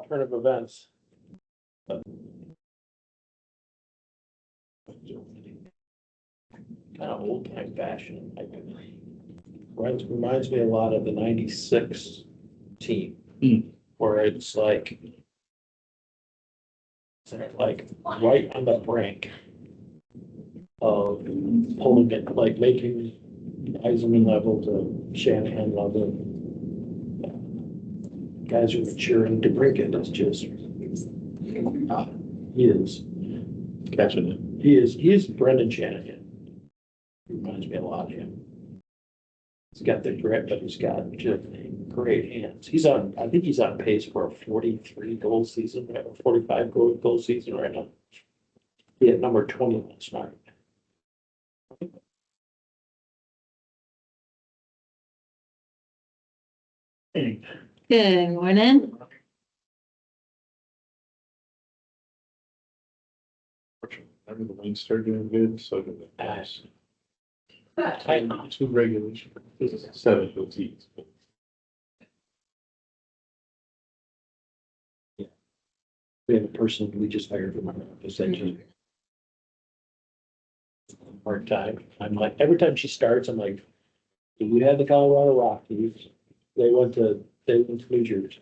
turn of events. Kind of old time fashion. Reminds me a lot of the '96 team, where it's like right on the brink of pulling it, like making Eisenman level to Shanahan level. Guys are maturing. DeBrincat is just, he is. Catching it. He is Brendan Shanahan. He reminds me a lot of him. He's got the grit, but he's got just great hands. I think he's on pace for a 43 goal season, or 45 goal season right now. He had number 20 last night. Good morning. Remember the Wayne started doing good, so did the pass. I, Two regulation, 7 OTs. we have a person we just hired from our office engineer. Part time. I'm like, every time she starts, I'm like, do you have the Colorado Rockies? They went to New Jersey.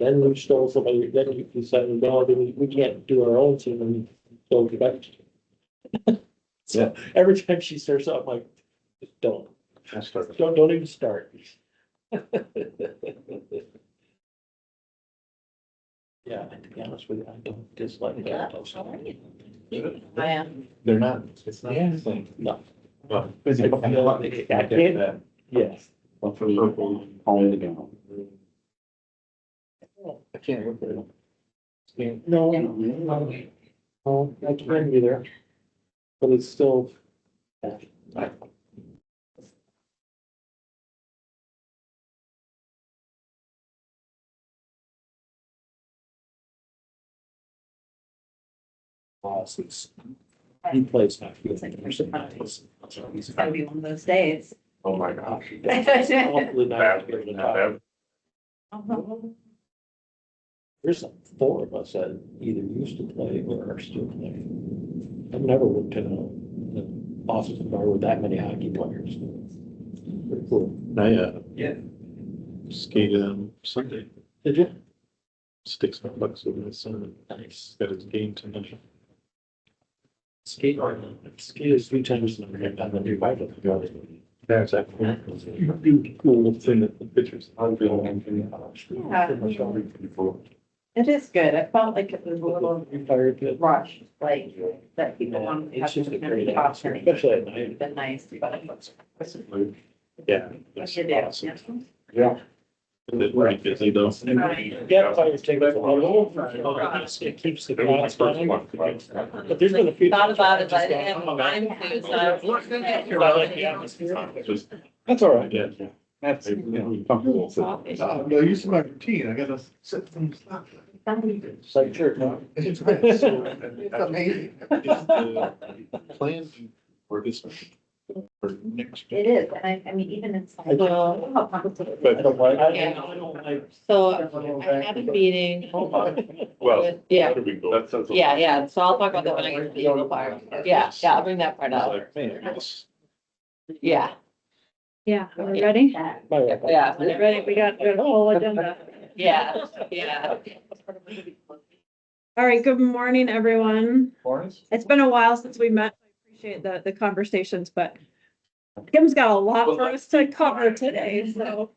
Then we stole somebody, then we decided, no, we can't do our own team and go back. So every time she starts up, I'm like, just don't even start. Yeah, and to be honest with you, I don't dislike that. I am. They're not, it's not Yeah. the same. No. Well, I can't, yes. One for purple, home to go. I can't look at it. No, no, I can either. But it's still. He plays my field. It's gonna be one of those days. Oh, my gosh. Hopefully not to be able to talk. There's like 4 of us that either used to play or are still playing. I've never worked in an office bar with that many hockey players. Pretty cool. I skated on Sunday, Did you? $6 over my son, Nice. got his game tonight. Skate a few times and I've done the new bike. That's actually cool thing that the pictures. It is good. I felt like it was a little Retired kid. rushed, like that people Yeah, want to it's have just a to great talk atmosphere, to. especially at night. Been nice, but. Yeah. What you do? Awesome. Yeah. It's very busy though. Yeah, players take it a little. It keeps the crowds going. But there's been a few. Thought about it, times but I where didn't just have gone, time to, so I was looking at your. I like the atmosphere. Just, That's all right. yeah. That's, you know, comfortable. No, used to my routine, I gotta sit and stop. It's like church, huh? It's amazing. Is the plan for this for next It year? is, and I mean, even inside. I Well, how complicated. But- I don't like, I don't like. So I have a meeting. Well, Yeah, how do we go? That sounds. yeah, so I'll talk about that when I get to the Eagle part. Yeah, I'll bring that part It's up. like, man, this- Yeah, Yeah, are we ready? yeah, When you're ready, we got a whole agenda. yeah. All right, good morning, everyone. It's been a while since we met. I appreciate the conversations, but Kim's got a lot for us to cover today, so,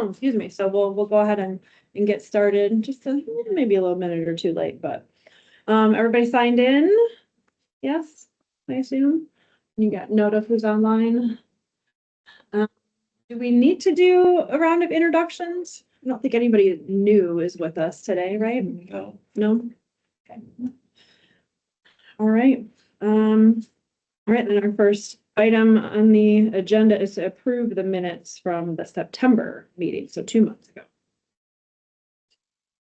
excuse me, so we'll go ahead and get started, just maybe a little minute or two late, but everybody signed in? Yes, I assume? You got note of who's online? Do we need to do a round of introductions? I don't think anybody new is with us today, right? No. No? Okay. All right, all right, then our first item on the agenda is to approve the minutes from the September meeting, so 2 months ago.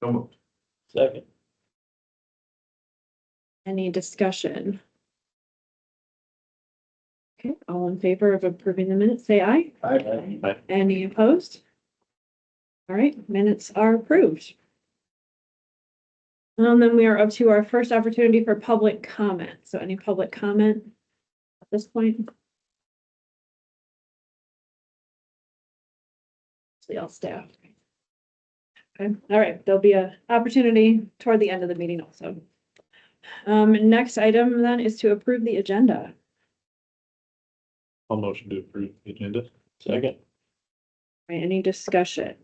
Come on. Second. Any discussion? Okay, all in favor of approving the minutes, say aye. Aye. Any opposed? All right, minutes are approved. And then we are up to our first opportunity for public comment. So any public comment at this point? See all staff. Okay, all right, there'll be a opportunity toward the end of the meeting also. Next item then is to approve the agenda. I'll motion to approve the agenda. Second. Right, any discussion?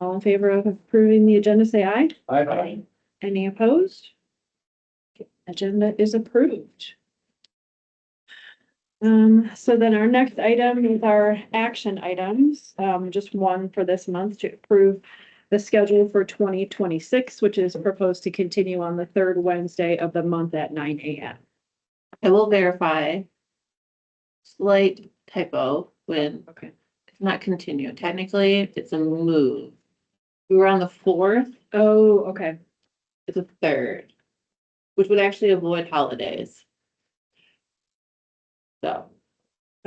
All in favor of approving the agenda, say aye. I, Any opposed? Agenda is approved. So then our next item is our action items, just one for this month to approve the schedule for 2026, which is proposed to continue on the third Wednesday of the month at 9 a.m. I will verify. Slight typo when Okay. it's not continue. Technically, it's a move. We were on the 4th, Oh, okay. it's a 3rd, which would actually avoid holidays. So,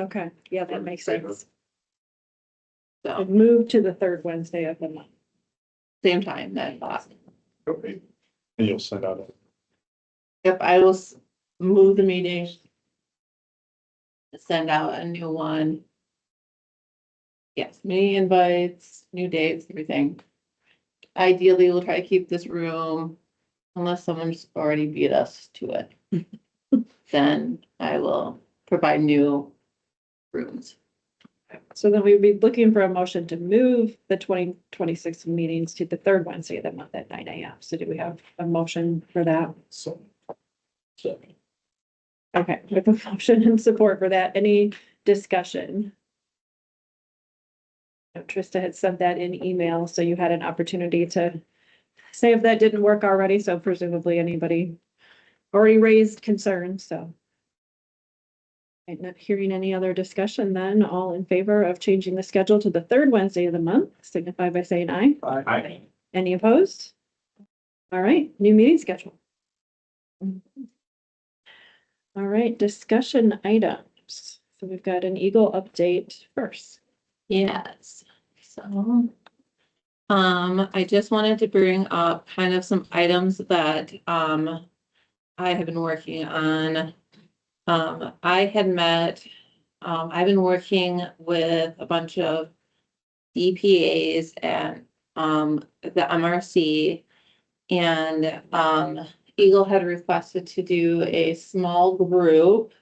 Okay, yeah, that makes sense. so Move to the third Wednesday of the month. same time, 9 o'clock. Okay. And you'll send out If I will move the meeting. Send out a new one. Yes, meeting invites, new dates, everything. Ideally, we'll try to keep this room, unless someone's already beat us to it. Then I will provide new rooms. So then we'd be looking for a motion to move the 2026 meetings to the third Wednesday of the month at 9 a.m. So do we have a motion for that? so. Second. Okay, with a motion and support for that, any discussion? Trista had sent that in email, so you had an opportunity to say if that didn't work already, so presumably anybody already raised concerns, so. I'm not hearing any other discussion then, all in favor of changing the schedule to the third Wednesday of the month, signify by saying aye. Aye. Any opposed? All right, new meeting schedule. All right, discussion items. So we've got an Eagle update first. Yes, so. I just wanted to bring up kind of some items that, I have been working on. I had met, I've been working with a bunch of EPAs and, the MRC. And, Eagle had requested to do a small group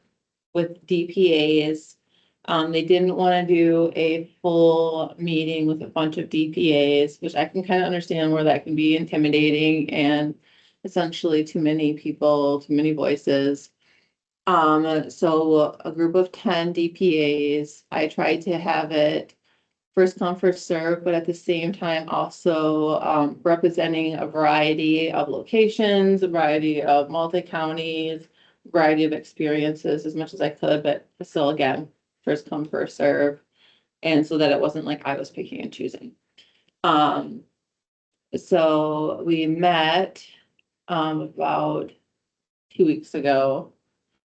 with DPAs. They didn't want to do a full meeting with a bunch of DPAs, which I can kind of understand where that can be intimidating and essentially too many people, too many voices. So a group of 10 DPAs, I tried to have it first come, first serve, but at the same time also representing a variety of locations, a variety of multi-counties, variety of experiences as much as I could, but still again, first come, first serve. And so that it wasn't like I was picking and choosing. So we met about 2 weeks ago.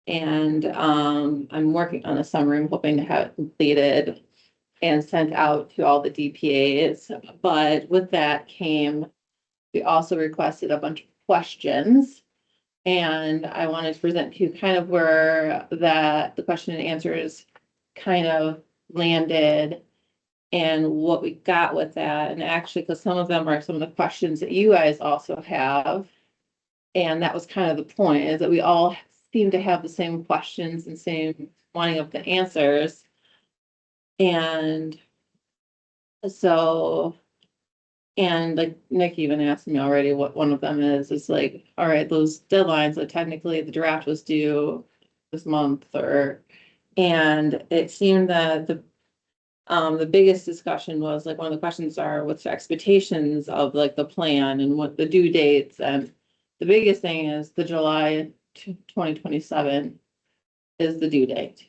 And I'm working on a summary. I'm hoping to have it completed and sent out to all the DPAs. But with that came, we also requested a bunch of questions. And I wanted to present to you kind of where the question and answers kind of landed and what we got with that. And actually, because some of them are some of the questions that you guys also have. And that was kind of the point, is that we all seem to have the same questions and same wanting of the answers. And so, and like Nick even asked me already what one of them is like, all right, those deadlines, so technically the draft was due this month and it seemed that the biggest discussion was like, one of the questions are what's the expectations of like the plan and what the due dates, and the biggest thing is the July 2027 is the due date.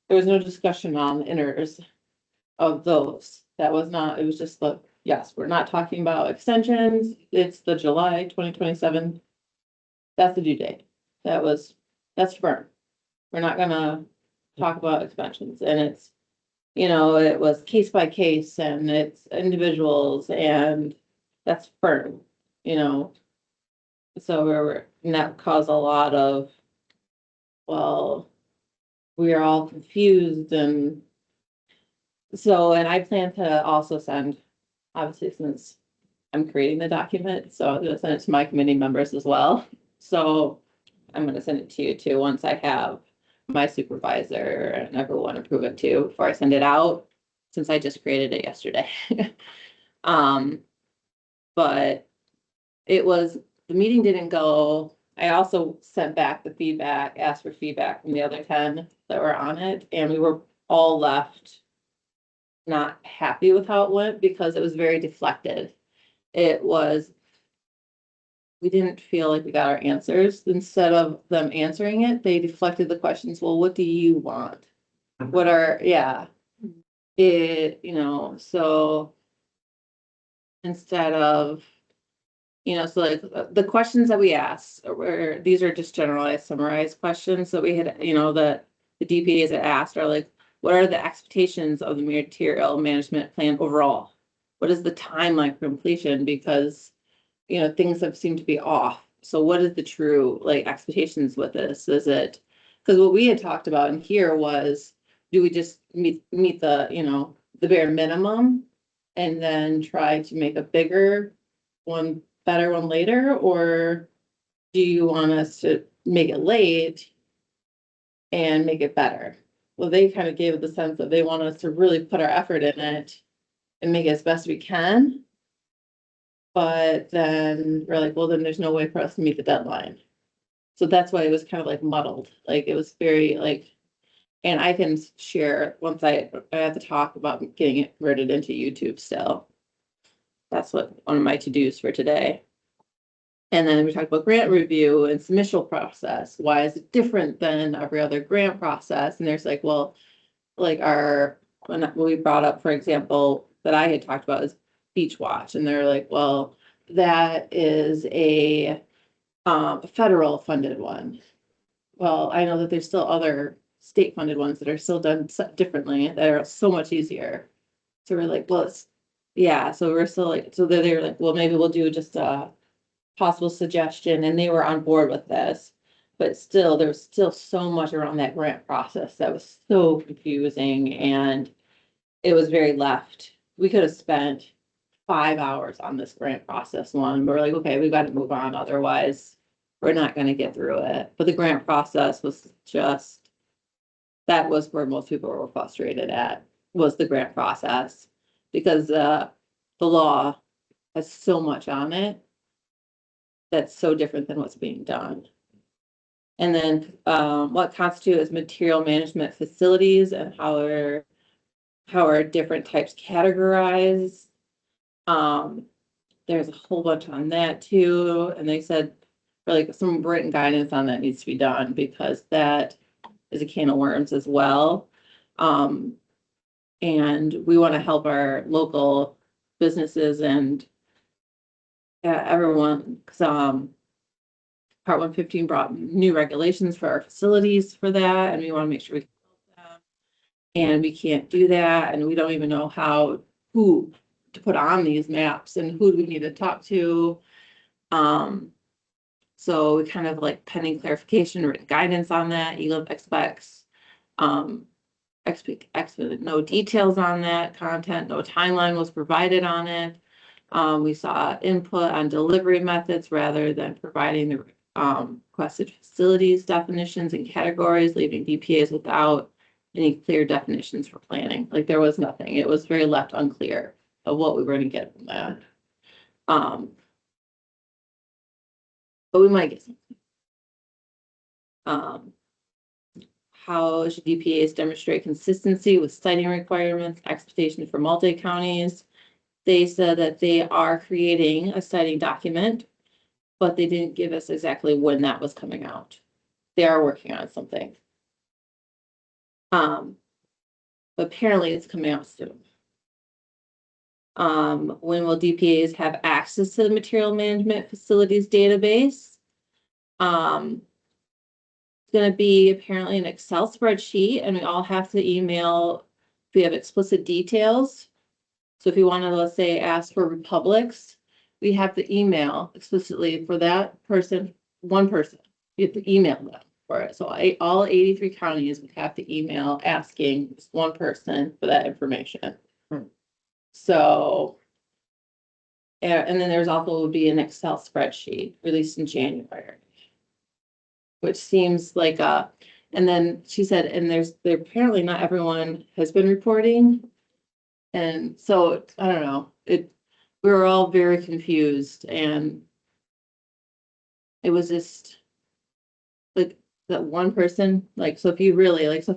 There was no discussion on the inners of those. That was not, it was just yes, we're not talking about extensions. It's the July 2027. That's the due date. That's firm. We're not gonna talk about extensions, and it was case by case and it's individuals and that's firm, you know. So and that caused a lot of, well, we are all confused and so, and I plan to also send, obviously, since I'm creating the document, so I'm gonna send it to my committee members as well. So I'm gonna send it to you too, once I have my supervisor and everyone approve it too, before I send it out, since I just created it yesterday. But the meeting didn't go, I also sent back the feedback, asked for feedback from the other 10 that were on it, and we were all left not happy with how it went because it was very deflected. We didn't feel like we got our answers. Instead of them answering it, they deflected the questions. Well, what do you want? So instead of, so like the questions that we asked these are just generalized, summarized questions that we had, that the DPAs had asked are like, what are the expectations of the material management plan overall? What is the timeline for completion? Because, things have seemed to be off. So what is the true like expectations with this? Is it, because what we had talked about in here was, do we just meet the, the bare minimum and then try to make a better one later? Or do you want us to make it late and make it better? Well, they kind of gave it the sense that they want us to really put our effort in it and make it as best we can. But then we're like, well, then there's no way for us to meet the deadline. So that's why it was kind of like muddled. Like it was very like, and I can share once I have to talk about getting it converted into YouTube still. That's one of my to-dos for today. And then we talked about grant review and submission process. Why is it different than every other grant process? And there's like, well, like when we brought up, for example, that I had talked about is Beach Watch. And they're like, well, that is a federal funded one. Well, I know that there's still other state funded ones that are still done differently that are so much easier. So we're like, well, so we're still like, so they're like, well, maybe we'll do just a possible suggestion, and they were on board with this. But still, there's still so much around that grant process that was so confusing, and it was very left. We could have spent 5 hours on this grant process one. We're like, okay, we've got to move on. Otherwise, we're not going to get through it. But the grant process was just, that was where most people were frustrated at, was the grant process. Because the law has so much on it that's so different than what's being done. And then what constitutes material management facilities and how are different types categorized. There's a whole bunch on that too. And they said like some written guidance on that needs to be done because that is a can of worms as well. And we want to help our local businesses and everyone, because Part 115 brought new regulations for our facilities for that, and we want to make sure we can help them. And we can't do that, and we don't even know who to put on these maps and who do we need to talk to. So we kind of like pending clarification, written guidance on that. ELIP expects no details on that content, no timeline was provided on it. We saw input on delivery methods rather than providing the requested facilities definitions and categories, leaving DPAs without any clear definitions for planning. Like there was nothing. It was very left unclear of what we were going to get from that. But we might get something. How should DPAs demonstrate consistency with siting requirements, expectations for multi-counties? They said that they are creating a siting document, but they didn't give us exactly when that was coming out. They are working on something. But apparently it's coming out soon. When will DPAs have access to the material management facilities database? It's going to be apparently an Excel spreadsheet, and we all have to email we have explicit details. So if you want to, let's say, ask for Republics, we have to email explicitly for that person, one person. You have to email them for it. So all 83 counties would have to email asking this one person for that information. So, and then there's also would be an Excel spreadsheet released in January. Which seems like and then she said, and there apparently not everyone has been reporting. And so, I don't know, we were all very confused and it was just like that one person, like, so if you really, like, so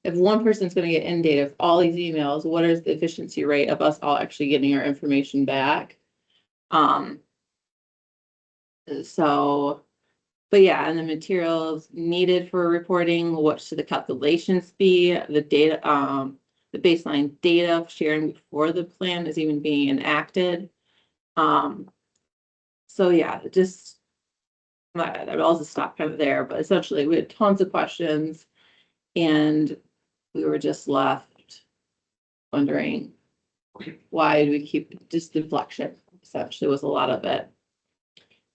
if one person's gonna get inundated with all these emails, what is the efficiency rate of us all actually getting our information back? So, but yeah, and the materials needed for reporting, what should the calculations be, the data, the baseline data sharing before the plan is even being enacted. So yeah, just, I'll also stop kind of there, but essentially we had tons of questions and we were just left wondering why do we keep just deflection, essentially was a lot of it.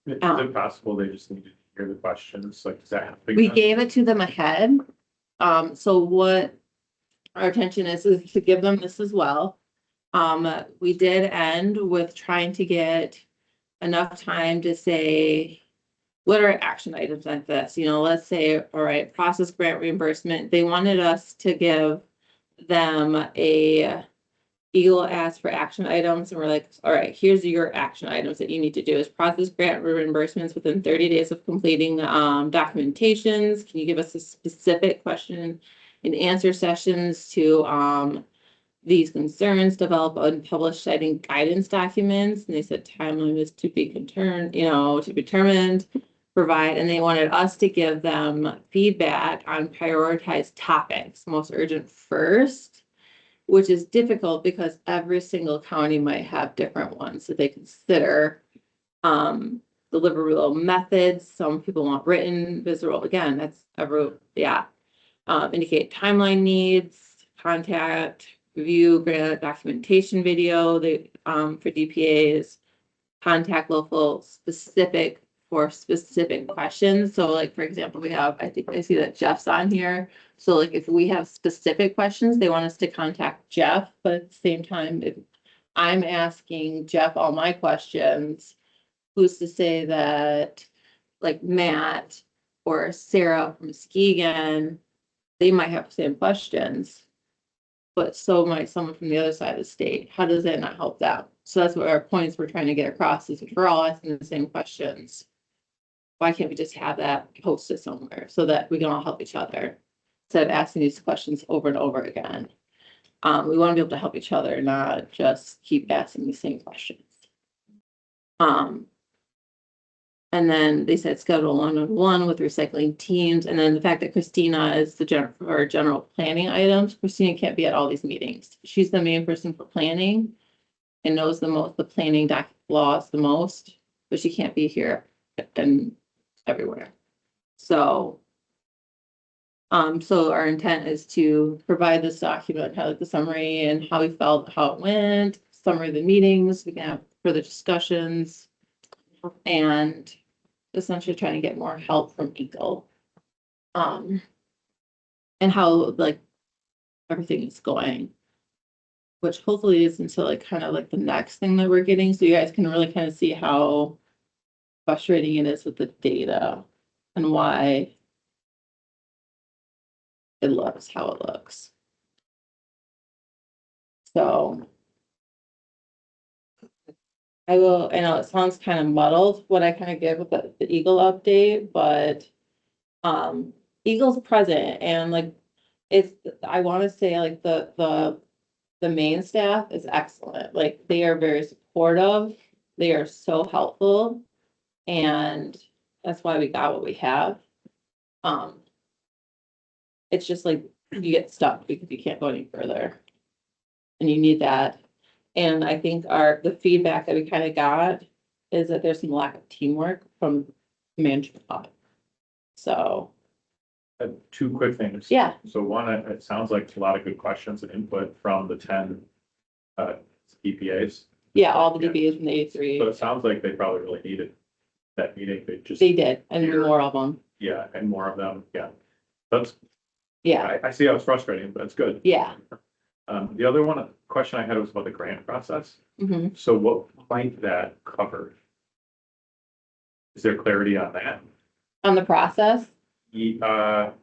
Is it possible they just need to hear the questions? Like, does that happen? We gave it to them ahead. So what our intention is to give them this as well. We did end with trying to get enough time to say, what are action items like this? You know, let's say, all right, process grant reimbursement. They wanted us to give them Eagle asked for action items and we're like, all right, here's your action items that you need to do is process grant reimbursements within 30 days of completing documentations. Can you give us a specific question and answer sessions to these concerns, develop and publish citing guidance documents? And they said timeline is to be to be determined, provide, and they wanted us to give them feedback on prioritized topics, most urgent first, which is difficult because every single county might have different ones that they consider. Deliverable methods, some people want written, visual, again, that's indicate timeline needs, contact, review, grant documentation video, for DPAs, contact local specific for specific questions. So like, for example, I think I see that Jeff's on here. So like if we have specific questions, they want us to contact Jeff, but at the same time, if I'm asking Jeff all my questions, who's to say that like Matt or Sarah from Muskegon, they might have the same questions, but so might someone from the other side of the state. How does that not help them? So that's what our points we're trying to get across is we're all asking the same questions. Why can't we just have that posted somewhere so that we can all help each other instead of asking these questions over and over again? We want to be able to help each other, not just keep asking the same questions. And then they said schedule one-on-one with recycling teams. And then the fact that Christina is the general planning items. Christina can't be at all these meetings. She's the main person for planning and knows the planning laws the most, but she can't be here and everywhere. So our intent is to provide this document, kind of like the summary and how we felt, how it went, summary of the meetings. We can have further discussions and essentially trying to get more help from Eagle. And how like everything is going, which hopefully is into like kind of like the next thing that we're getting. So you guys can really kind of see how frustrating it is with the data and why it looks how it looks. So I know it sounds kind of muddled what I kind of give with the Eagle update, but Eagle's present and like I want to say like the main staff is excellent. Like they are very supportive. They are so helpful. And that's why we got what we have. It's just like you get stuck because you can't go any further. And you need that. And I think the feedback that we kind of got is that there's some lack of teamwork from management up. So Two quick things. Yeah, So one, it sounds like a lot of good questions and input from the 10 EPAs. yeah, all the DBAs from the So A3, it sounds like they probably really needed that meeting. They just, they did, and Here. more of them, yeah, and more of them. Yeah. That's, yeah, I see how it's frustrating, but it's good. yeah. The other one, question I had was about the grant process. Mhm. So what might that cover? Is there clarity on that? On the process, No,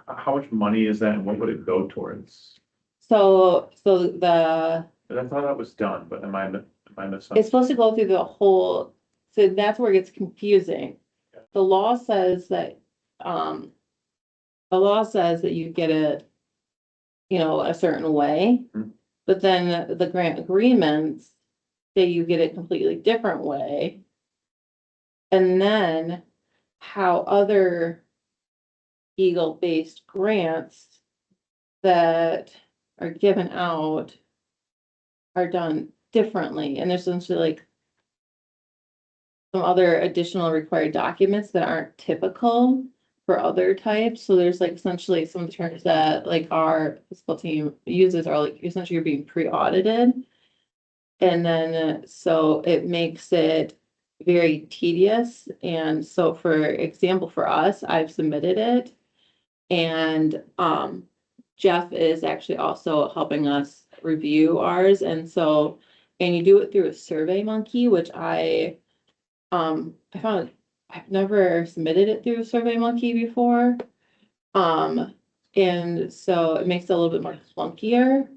how much money is that and what would it go towards? so the, I thought that was done, but am I missing? it's supposed to go through the whole, so that's where it gets confusing. The law says that, the law says that you get it, you know, a certain way. Mhm. But then the grant agreements say you get it completely different way. And then how other Eagle-based grants that are given out are done differently, and there's essentially like some other additional required documents that aren't typical for other types. So there's like essentially some terms that like our fiscal team uses are like essentially you're being pre-audited. And then, so it makes it very tedious. And so for example, for us, I've submitted it. And, Jeff is actually also helping us review ours. And so, and you do it through a Survey Monkey, which I found, I've never submitted it through a Survey Monkey before. And so it makes it a little bit more clunkier.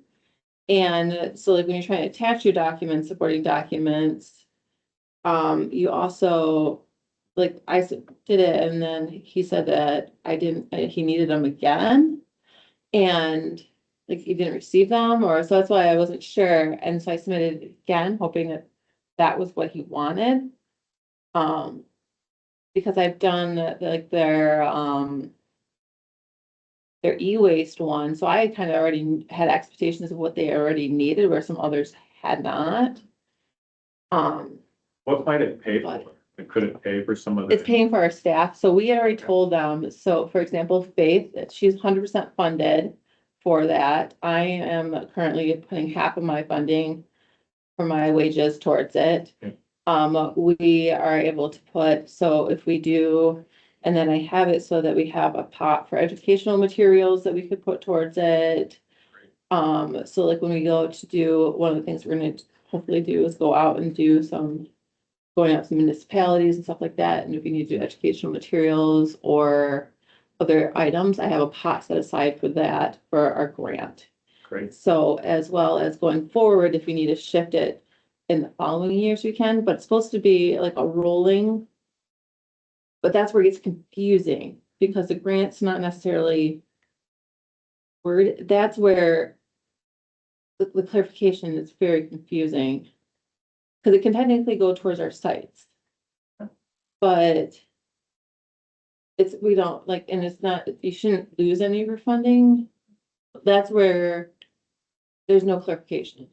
And so like when you're trying to attach your documents, supporting documents, you also, like did it and then he said that I didn't, he needed them again. And like he didn't receive them or, so that's why I wasn't sure. And so I submitted it again, hoping that that was what he wanted. Because I've done like their e-waste one, so I kind of already had expectations of what they already needed, where some others had not. What might it pay for? But- Could it pay for some of the? It's paying for our staff, so we had already told them, so for example, Faith, that she's 100% funded for that. I am currently putting half of my funding for my wages towards it. Okay. We are able to put, so if we do, and then I have it so that we have a pot for educational materials that we could put towards it. So like when we go to do, one of the things we're gonna hopefully do is go out and do some, going out to municipalities and stuff like that, and if we need to do educational materials or other items, I have a pot set aside for that for our grant. Great. So as well as going forward, if we need to shift it in the following years, we can, but it's supposed to be like a rolling. But that's where it gets confusing because the grant's not necessarily word, that's where the clarification is very confusing. Because it can technically go towards our sites. But it's, we don't like, and it's not, you shouldn't lose any of your funding. That's where there's no clarification.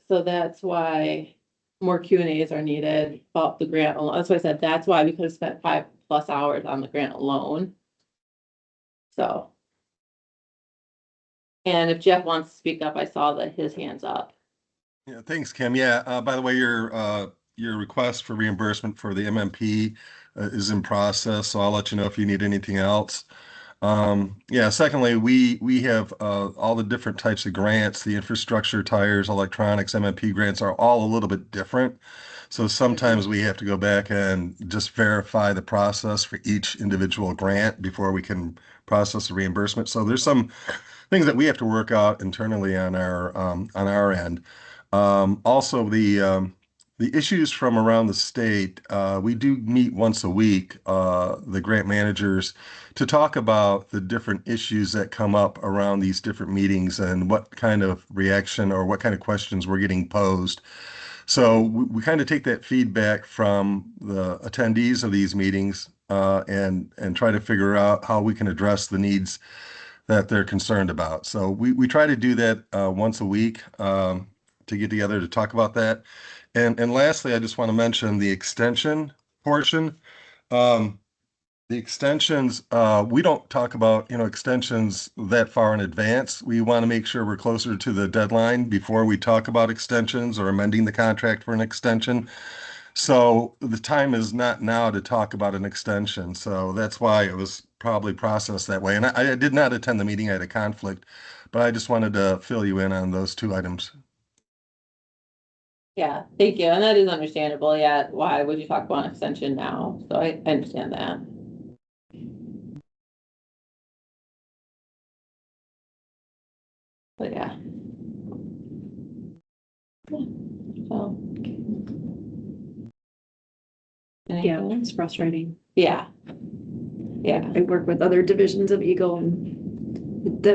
So that's why more Q and As are needed about the grant alone. That's why I said, that's why we could have spent 5+ hours on the grant alone. So. And if Jeff wants to speak up, I saw that his hand's up. Yeah, thanks, Kim. Yeah, by the way, your request for reimbursement for the MMP is in process, so I'll let you know if you need anything else. Yeah, secondly, we have all the different types of grants, the infrastructure, tires, electronics, MMP grants are all a little bit different. So sometimes we have to go back and just verify the process for each individual grant before we can process the reimbursement. So there's some things that we have to work out internally on our end. Also, the issues from around the state, we do meet once a week, the grant managers, to talk about the different issues that come up around these different meetings and what kind of reaction or what kind of questions we're getting posed. So we kind of take that feedback from the attendees of these meetings and try to figure out how we can address the needs that they're concerned about. So we try to do that once a week to get together to talk about that. And lastly, I just want to mention the extension portion. The extensions, we don't talk about, extensions that far in advance. We want to make sure we're closer to the deadline before we talk about extensions or amending the contract for an extension. So the time is not now to talk about an extension. So that's why it was probably processed that way. And I did not attend the meeting. I had a conflict, but I just wanted to fill you in on those two items. Yeah, thank you. And that is understandable. Yeah, why would you talk about an extension now? So I understand that. But yeah. So. Yeah, Anything? it's frustrating. Yeah. Yeah, I work with other divisions of Eagle and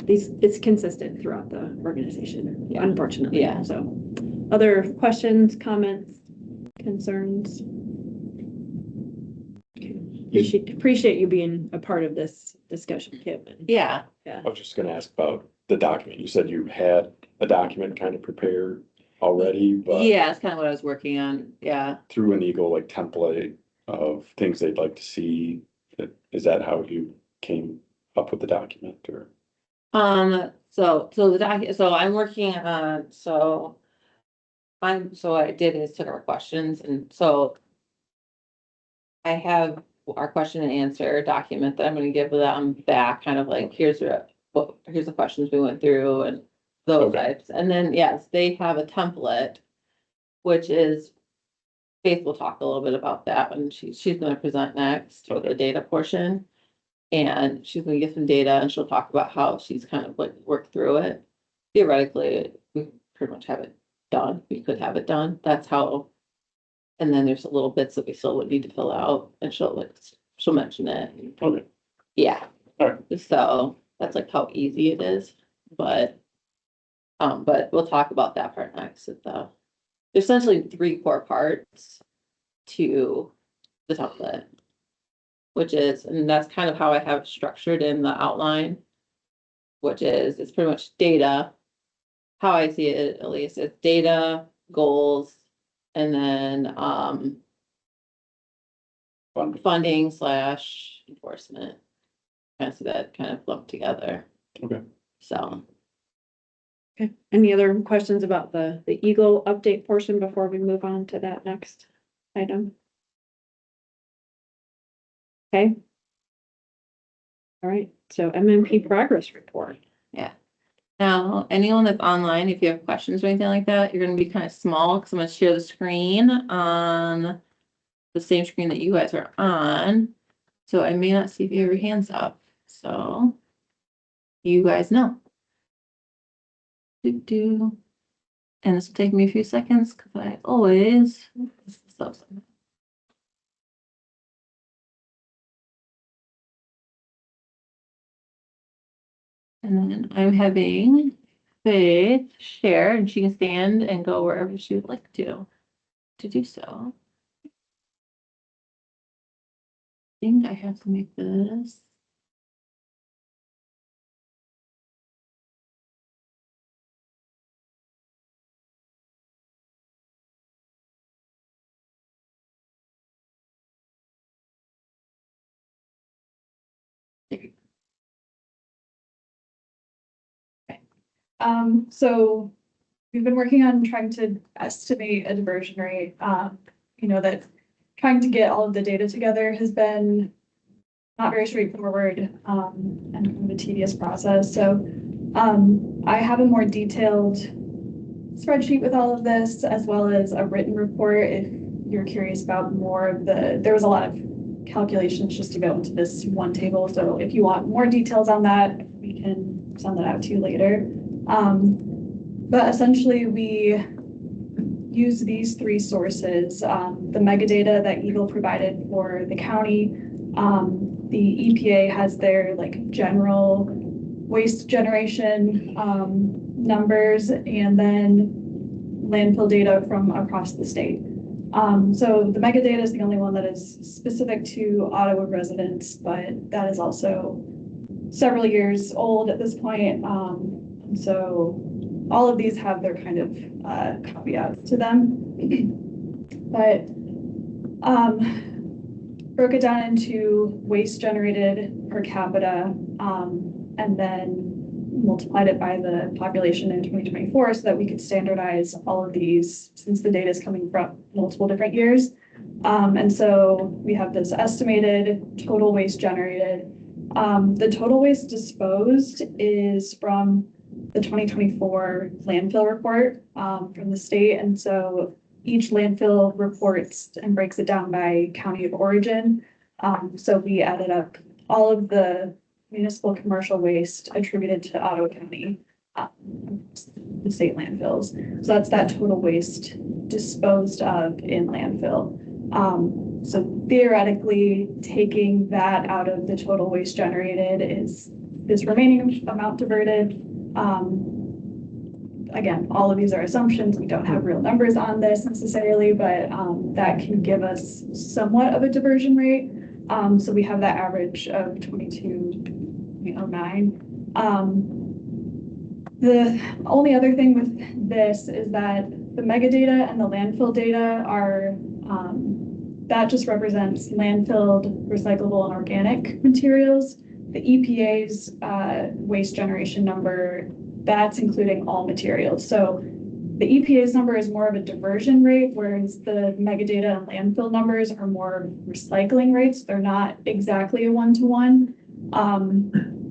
it's consistent throughout the organization, Yeah. unfortunately. Yeah. So, other questions, comments, concerns? Appreciate you being a part of this discussion, Kim. yeah, I was just gonna ask about the document. You said you had a document kind of prepared already, but yeah, it's kind of what I was working on. Yeah. through an Eagle like template of things they'd like to see. Is that how you came up with the document or? So I'm working on, so I did is took our questions and so I have our question and answer document that I'm gonna give them back, kind of like, here's here's the questions we went through and those Okay. types. And then, yes, they have a template, which is Faith will talk a little bit about that when she's gonna present next for the data portion. And she's gonna get some data and she'll talk about how she's kind of like worked through it. Theoretically, we pretty much have it done. We could have it done. That's how. And then there's a little bits that we still would need to fill out and she'll mention it. Okay. Yeah. Alright. So that's like how easy it is, but we'll talk about that part next. There's essentially 3 core parts to the template. Which is, and that's kind of how I have it structured in the outline. Which is, it's pretty much data. How I see it, at least, it's data, goals, and then, funding / enforcement. Kind of see that kind of lumped together. Okay. So, Okay, any other questions about the Eagle update portion before we move on to that next item? Okay. All right, so MMP progress report. now, anyone that's online, if you have questions or anything like that, you're gonna be kind of small, because I'm gonna share the screen on the same screen that you guys are on. So I may not see if you have your hands up, so you guys know. And this will take me a few seconds, because I always. And then I'm having Faith share, and she can stand and go wherever she would like to do so. I think I have to make this. So we've been working on trying to estimate a diversion rate, that trying to get all of the data together has been not very straightforward, and kind of a tedious process. So, I have a more detailed spreadsheet with all of this, as well as a written report if you're curious about more of there was a lot of calculations just to go into this one table. So if you want more details on that, we can send that out to you later. But essentially we use these 3 sources, the metadata that Eagle provided for the county. The EPA has their like general waste generation numbers, and then landfill data from across the state. So the metadata is the only one that is specific to Ottawa residents, but that is also several years old at this point. And so all of these have their kind of caveats to them. But broke it down into waste generated per capita, and then multiplied it by the population in 2024 so that we could standardize all of these since the data is coming from multiple different years. And so we have this estimated total waste generated. The total waste disposed is from the 2024 landfill report from the state. And so each landfill reports and breaks it down by county of origin. So we added up all of the municipal commercial waste attributed to Ottawa County, the state landfills. So that's that total waste disposed of in landfill. So theoretically, taking that out of the total waste generated is this remaining amount diverted. Again, all of these are assumptions. We don't have real numbers on this necessarily, but that can give us somewhat of a diversion rate. So we have that average of 22.09. The only other thing with this is that the megadata and the landfill data are, that just represents landfilled, recyclable, and organic materials. The EPA's waste generation number, that's including all materials. So the EPA's number is more of a diversion rate, whereas the megadata and landfill numbers are more recycling rates. They're not exactly a one-to-one.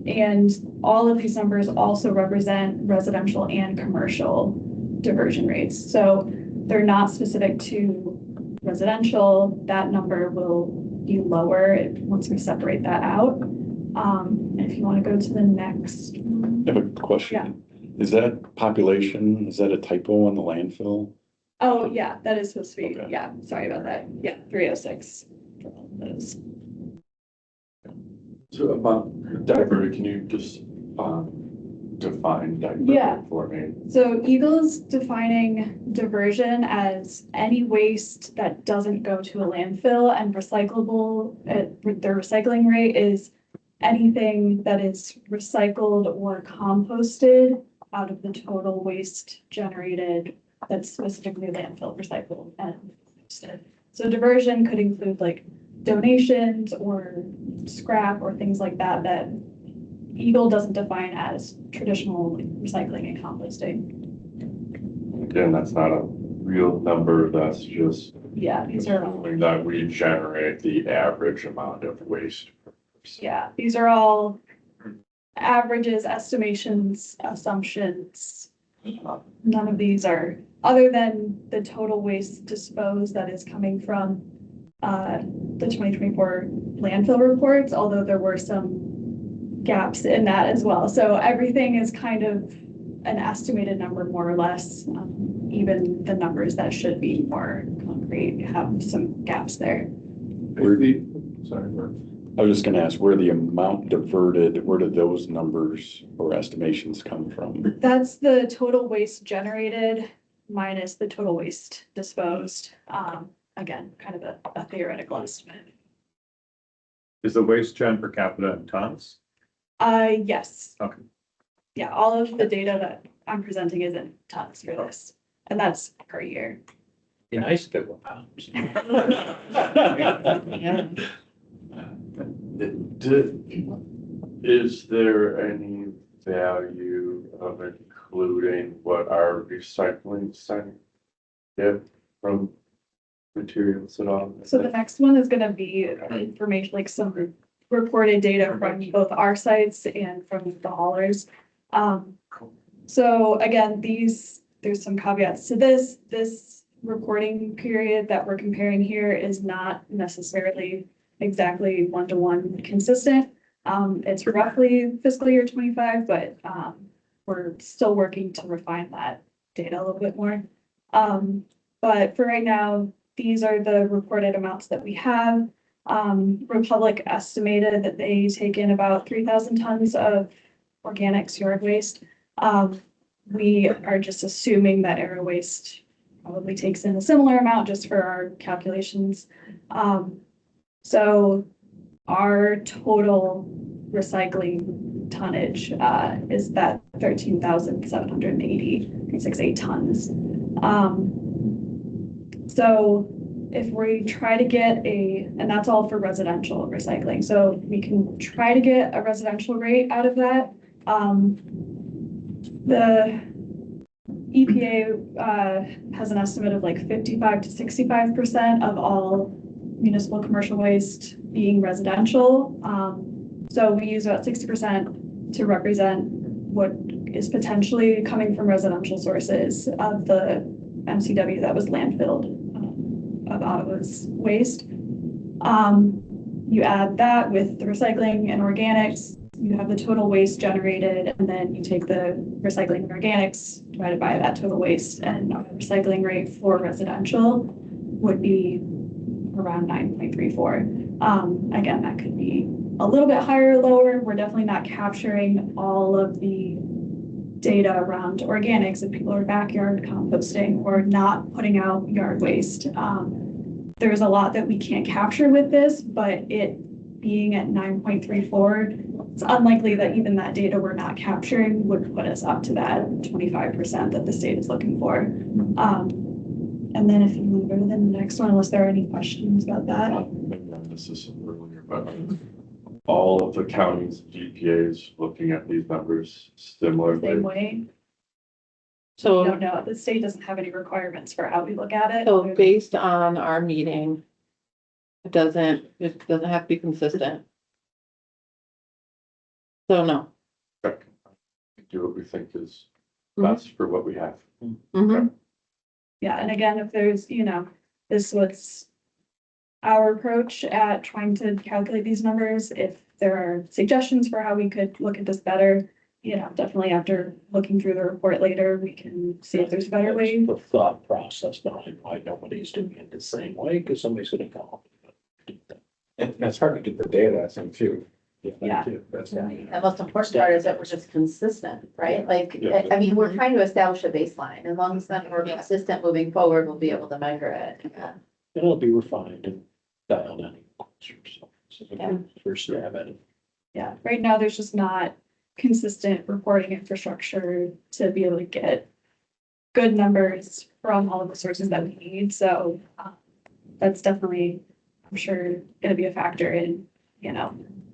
And all of these numbers also represent residential and commercial diversion rates. So they're not specific to residential. That number will be lower once we separate that out. And if you want to go to the next. I have a question. Is that population, is that a typo on the landfill? Oh, yeah, that is supposed to be, Okay. yeah, sorry about that. Yeah, 306. Those. So about divert, can you just define divert Yeah. for me? So Eagle's defining diversion as any waste that doesn't go to a landfill, and recyclable, their recycling rate is anything that is recycled or composted out of the total waste generated that's specifically landfill recycled and composted. So diversion could include like donations or scrap or things like that that Eagle doesn't define as traditional recycling and composting. Again, that's not a real number, that's just Yeah, these are, assuming that we generate the average amount of waste. yeah, these are all averages, estimations, assumptions. None of these are, other than the total waste disposed that is coming from the 2024 landfill reports, although there were some gaps in that as well. So everything is kind of an estimated number, more or less. Even the numbers that should be more concrete have some gaps there. I was just gonna ask, where the amount diverted, where did those numbers or estimations come from? That's the total waste generated minus the total waste disposed. Again, kind of a theoretical estimate. Is the waste gen per capita in tons? Yes. Okay. Yeah, all of the data that I'm presenting is in tons for this, and that's per year. Be nice if it were pounds. Is there any value of including what our recycling center get from materials at all? So the next one is gonna be information, like some reported data from both our sites and from the haulers. So again, there's some caveats to this. This reporting period that we're comparing here is not necessarily exactly one-to-one consistent. It's roughly fiscal year 25, but we're still working to refine that data a little bit more. But for right now, these are the reported amounts that we have. Republic estimated that they take in about 3,000 tons of organics yard waste. We are just assuming that Aero Waste probably takes in a similar amount just for our calculations. So our total recycling tonnage is that 13,780.68 tons. So if we try to get and that's all for residential recycling, so we can try to get a residential rate out of that. The EPA has an estimate of like 55 to 65% of all municipal commercial waste being residential. So we use about 60% to represent what is potentially coming from residential sources of the MCW that was landfilled of Ottawa's waste. You add that with the recycling and organics, you have the total waste generated, and then you take the recycling and organics divided by that total waste, and our recycling rate for residential would be around 9.34. Again, that could be a little bit higher or lower. We're definitely not capturing all of the data around organics if people are backyard composting or not putting out yard waste. There's a lot that we can't capture with this, but it being at 9.34, it's unlikely that even that data we're not capturing would put us up to that 25% that the state is looking for. And then if you move over to the next one, unless there are any questions about that. Maybe I missed this earlier, but all of the counties, GPAs looking at these numbers Same similarly. way. I So, don't know. The state doesn't have any requirements for how we look at it. so based on our meeting, it doesn't have to be consistent. So no. Do what we think is Mhm. best for what we have. Mhm. Yeah, and again, if there's, this was our approach at trying to calculate these numbers. If there are suggestions for how we could look at this better, definitely after looking through the report later, we can see if there's a better way. The thought process behind why nobody's doing it the same way, because somebody's gonna come up. And it's hard to get the data, I think, too. Yeah. That's, The most important part is that we're just consistent, right? Like, I mean, we're trying to establish a baseline. As long as then we're consistent moving forward, we'll be able to measure it. And it'll be refined and dialed in. So it's a Yeah. good first stab at it. Yeah, right now, there's just not consistent reporting infrastructure to be able to get good numbers from all of the sources that we need. So that's definitely, I'm sure, gonna be a factor in,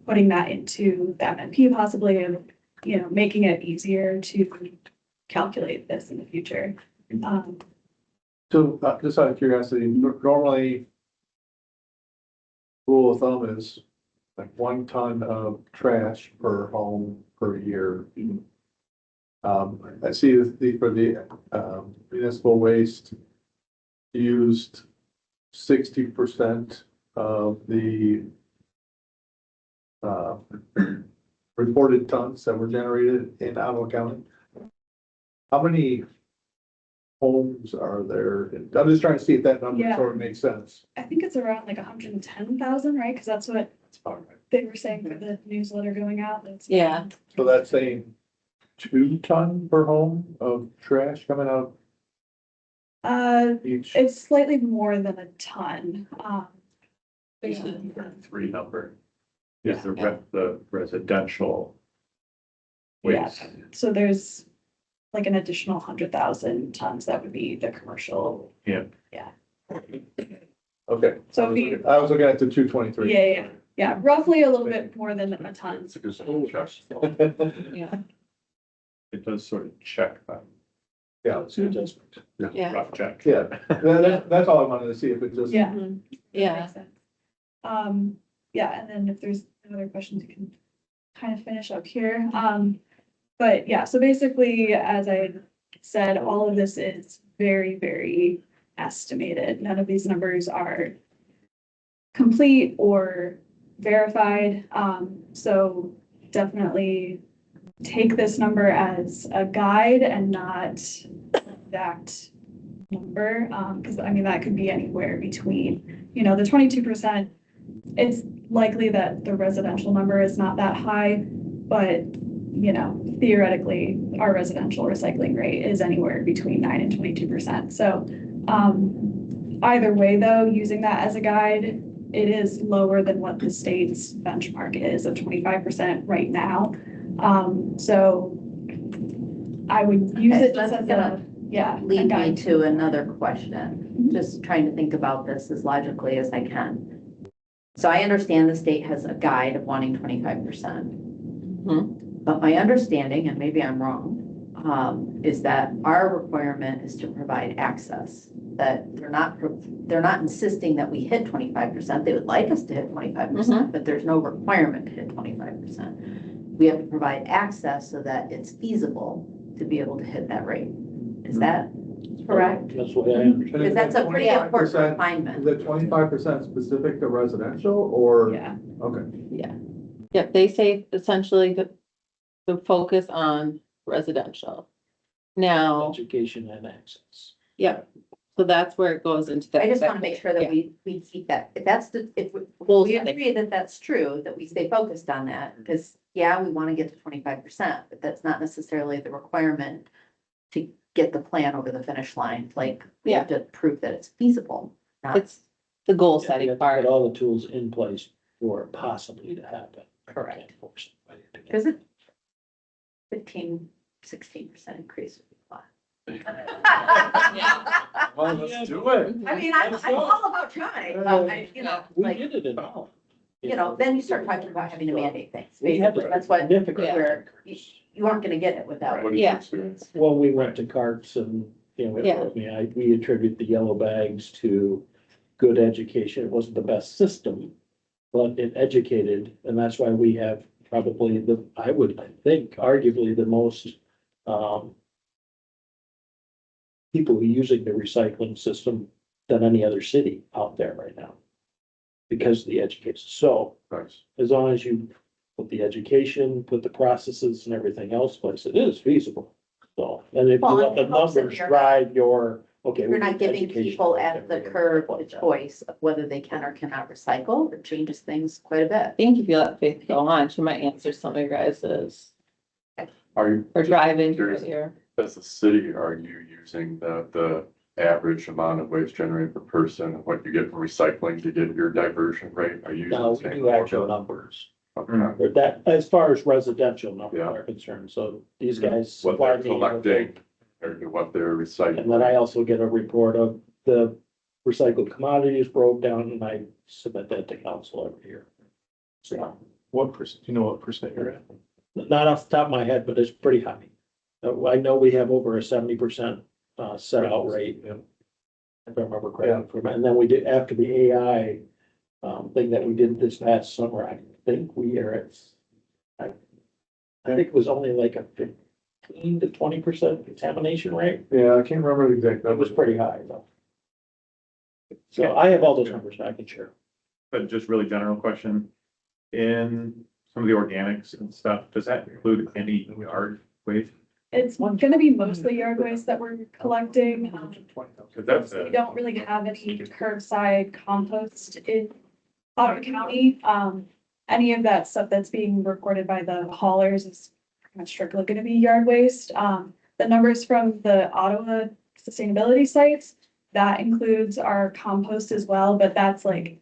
putting that into the MMP possibly, and, making it easier to calculate this in the future. So, just out of curiosity, normally rule of thumb is like 1 ton of trash per home per year. I see for the municipal waste used 60% of the reported tons that were generated in Ottawa County. How many homes are there? I'm just trying to see if that number Yeah. sort of makes sense. I think it's around like 110,000, right? Because that's what That's about right. they were saying for the newsletter going out. That's Yeah. So that's saying 2 ton per home of trash coming out each. It's slightly more than a ton. Three number is the residential Yeah. waste. So there's like an additional 100,000 tons that would be the commercial. Okay. So I was if you- looking- I was looking at the 223. Yeah, roughly a little bit more than a ton. It's a good check. Yeah. It does sort of check that Yeah, It's an adjustment. Yeah. rough check. yeah. That's all I wanted to see, if it just. Yeah. Mhm. that Yeah. makes sense. Yeah, and then if there's other questions, you can kind of finish up here. But yeah, so basically, as I said, all of this is very, very estimated. None of these numbers are complete or verified. So definitely take this number as a guide and not exact number. Because I mean, that could be anywhere between, the 22%. It's likely that the residential number is not that high, but theoretically, our residential recycling rate is anywhere between 9 and 22%. So either way, though, using that as a guide, it is lower than what the state's benchmark is of 25% right now. So I would use it just as a Yeah. lead me guide. to another question, just trying to think about this as logically as I can. So I understand the state has a guide of wanting 25%. But my understanding, and maybe I'm wrong, is that our requirement is to provide access. That they're not insisting that we hit 25%. They would like us to hit 25%, but there's no requirement to hit 25%. We have to provide access so that it's feasible to be able to hit that rate. Is that correct? That's the way I understand Because that's a pretty important 25%. refinement. Is it 25% specific to residential or? Yeah. Okay. Yep, they say essentially the focus on residential. Now, education and access. yep, so that's where it goes into that. I just want to make sure that Yeah. we keep that, if Goal we setting. agree that that's true, that we stay focused on that, because, yeah, we want to get to 25%, but that's not necessarily the requirement to get the plan over the finish line, like, we have to prove that it's feasible. It's the goal Yeah, you setting have to part. Put all the tools in place for it possibly to happen. Correct. Can't force anybody to get it. Because it 16% increase would be a lot. Well, let's do it. I mean, I'm all about trying, but We like, did it in all. then you start talking about having to mandate things, We had basically, that's what, significant where increase. you aren't gonna get it without. What is Yeah. your experience? When we went to carts and, Yeah. we attribute the yellow bags to good education. It wasn't the best system, but it educated, and that's why we have probably I think arguably the most, people who are using the recycling system than any other city out there right now. Because of the education. So Nice. as long as you put the education, put the processes and everything else in place, it is feasible. So, and if you Well, let the and it helps that numbers you're drive your, okay. You're we not need giving education, people okay, at the we're gonna curb like the that. choice of whether they can or cannot recycle. It changes things quite a I bit. think if you let Faith go on, she might answer some of your guys's, Are you, or drive into Curious. it here. as a city, are you using the average amount of waste generated per person, and what you get from recycling to get your diversion rate? Are you? using No, the we same do actual formula? numbers, Okay. or that, as far as residential numbers Yeah. are concerned, so these guys. What supply they're me with- collecting, or what they're recycling. And then I also get a report of the recycled commodities broke down, and I submit that to council every year. So, What percent, do you know what percent you're at? not off the top of my head, but it's pretty high. I know we have over a 70% set out rate. If I remember correctly, and then we did, after the AI thing that we did this past summer, I think we are at, I think it was only like a 15 to 20% contamination rate. Yeah, I can't remember the exact That was numbers. pretty high though. So I have all those numbers I can share. But just really general question, in some of the organics and stuff, does that include any yard waste? It's gonna be mostly yard waste that we're collecting. 'Cause that's We don't really have any curbside compost in Ottawa County. Any of that stuff that's being reported by the haulers is pretty much strictly gonna be yard waste. The numbers from the Ottawa sustainability sites, that includes our compost as well, but that's like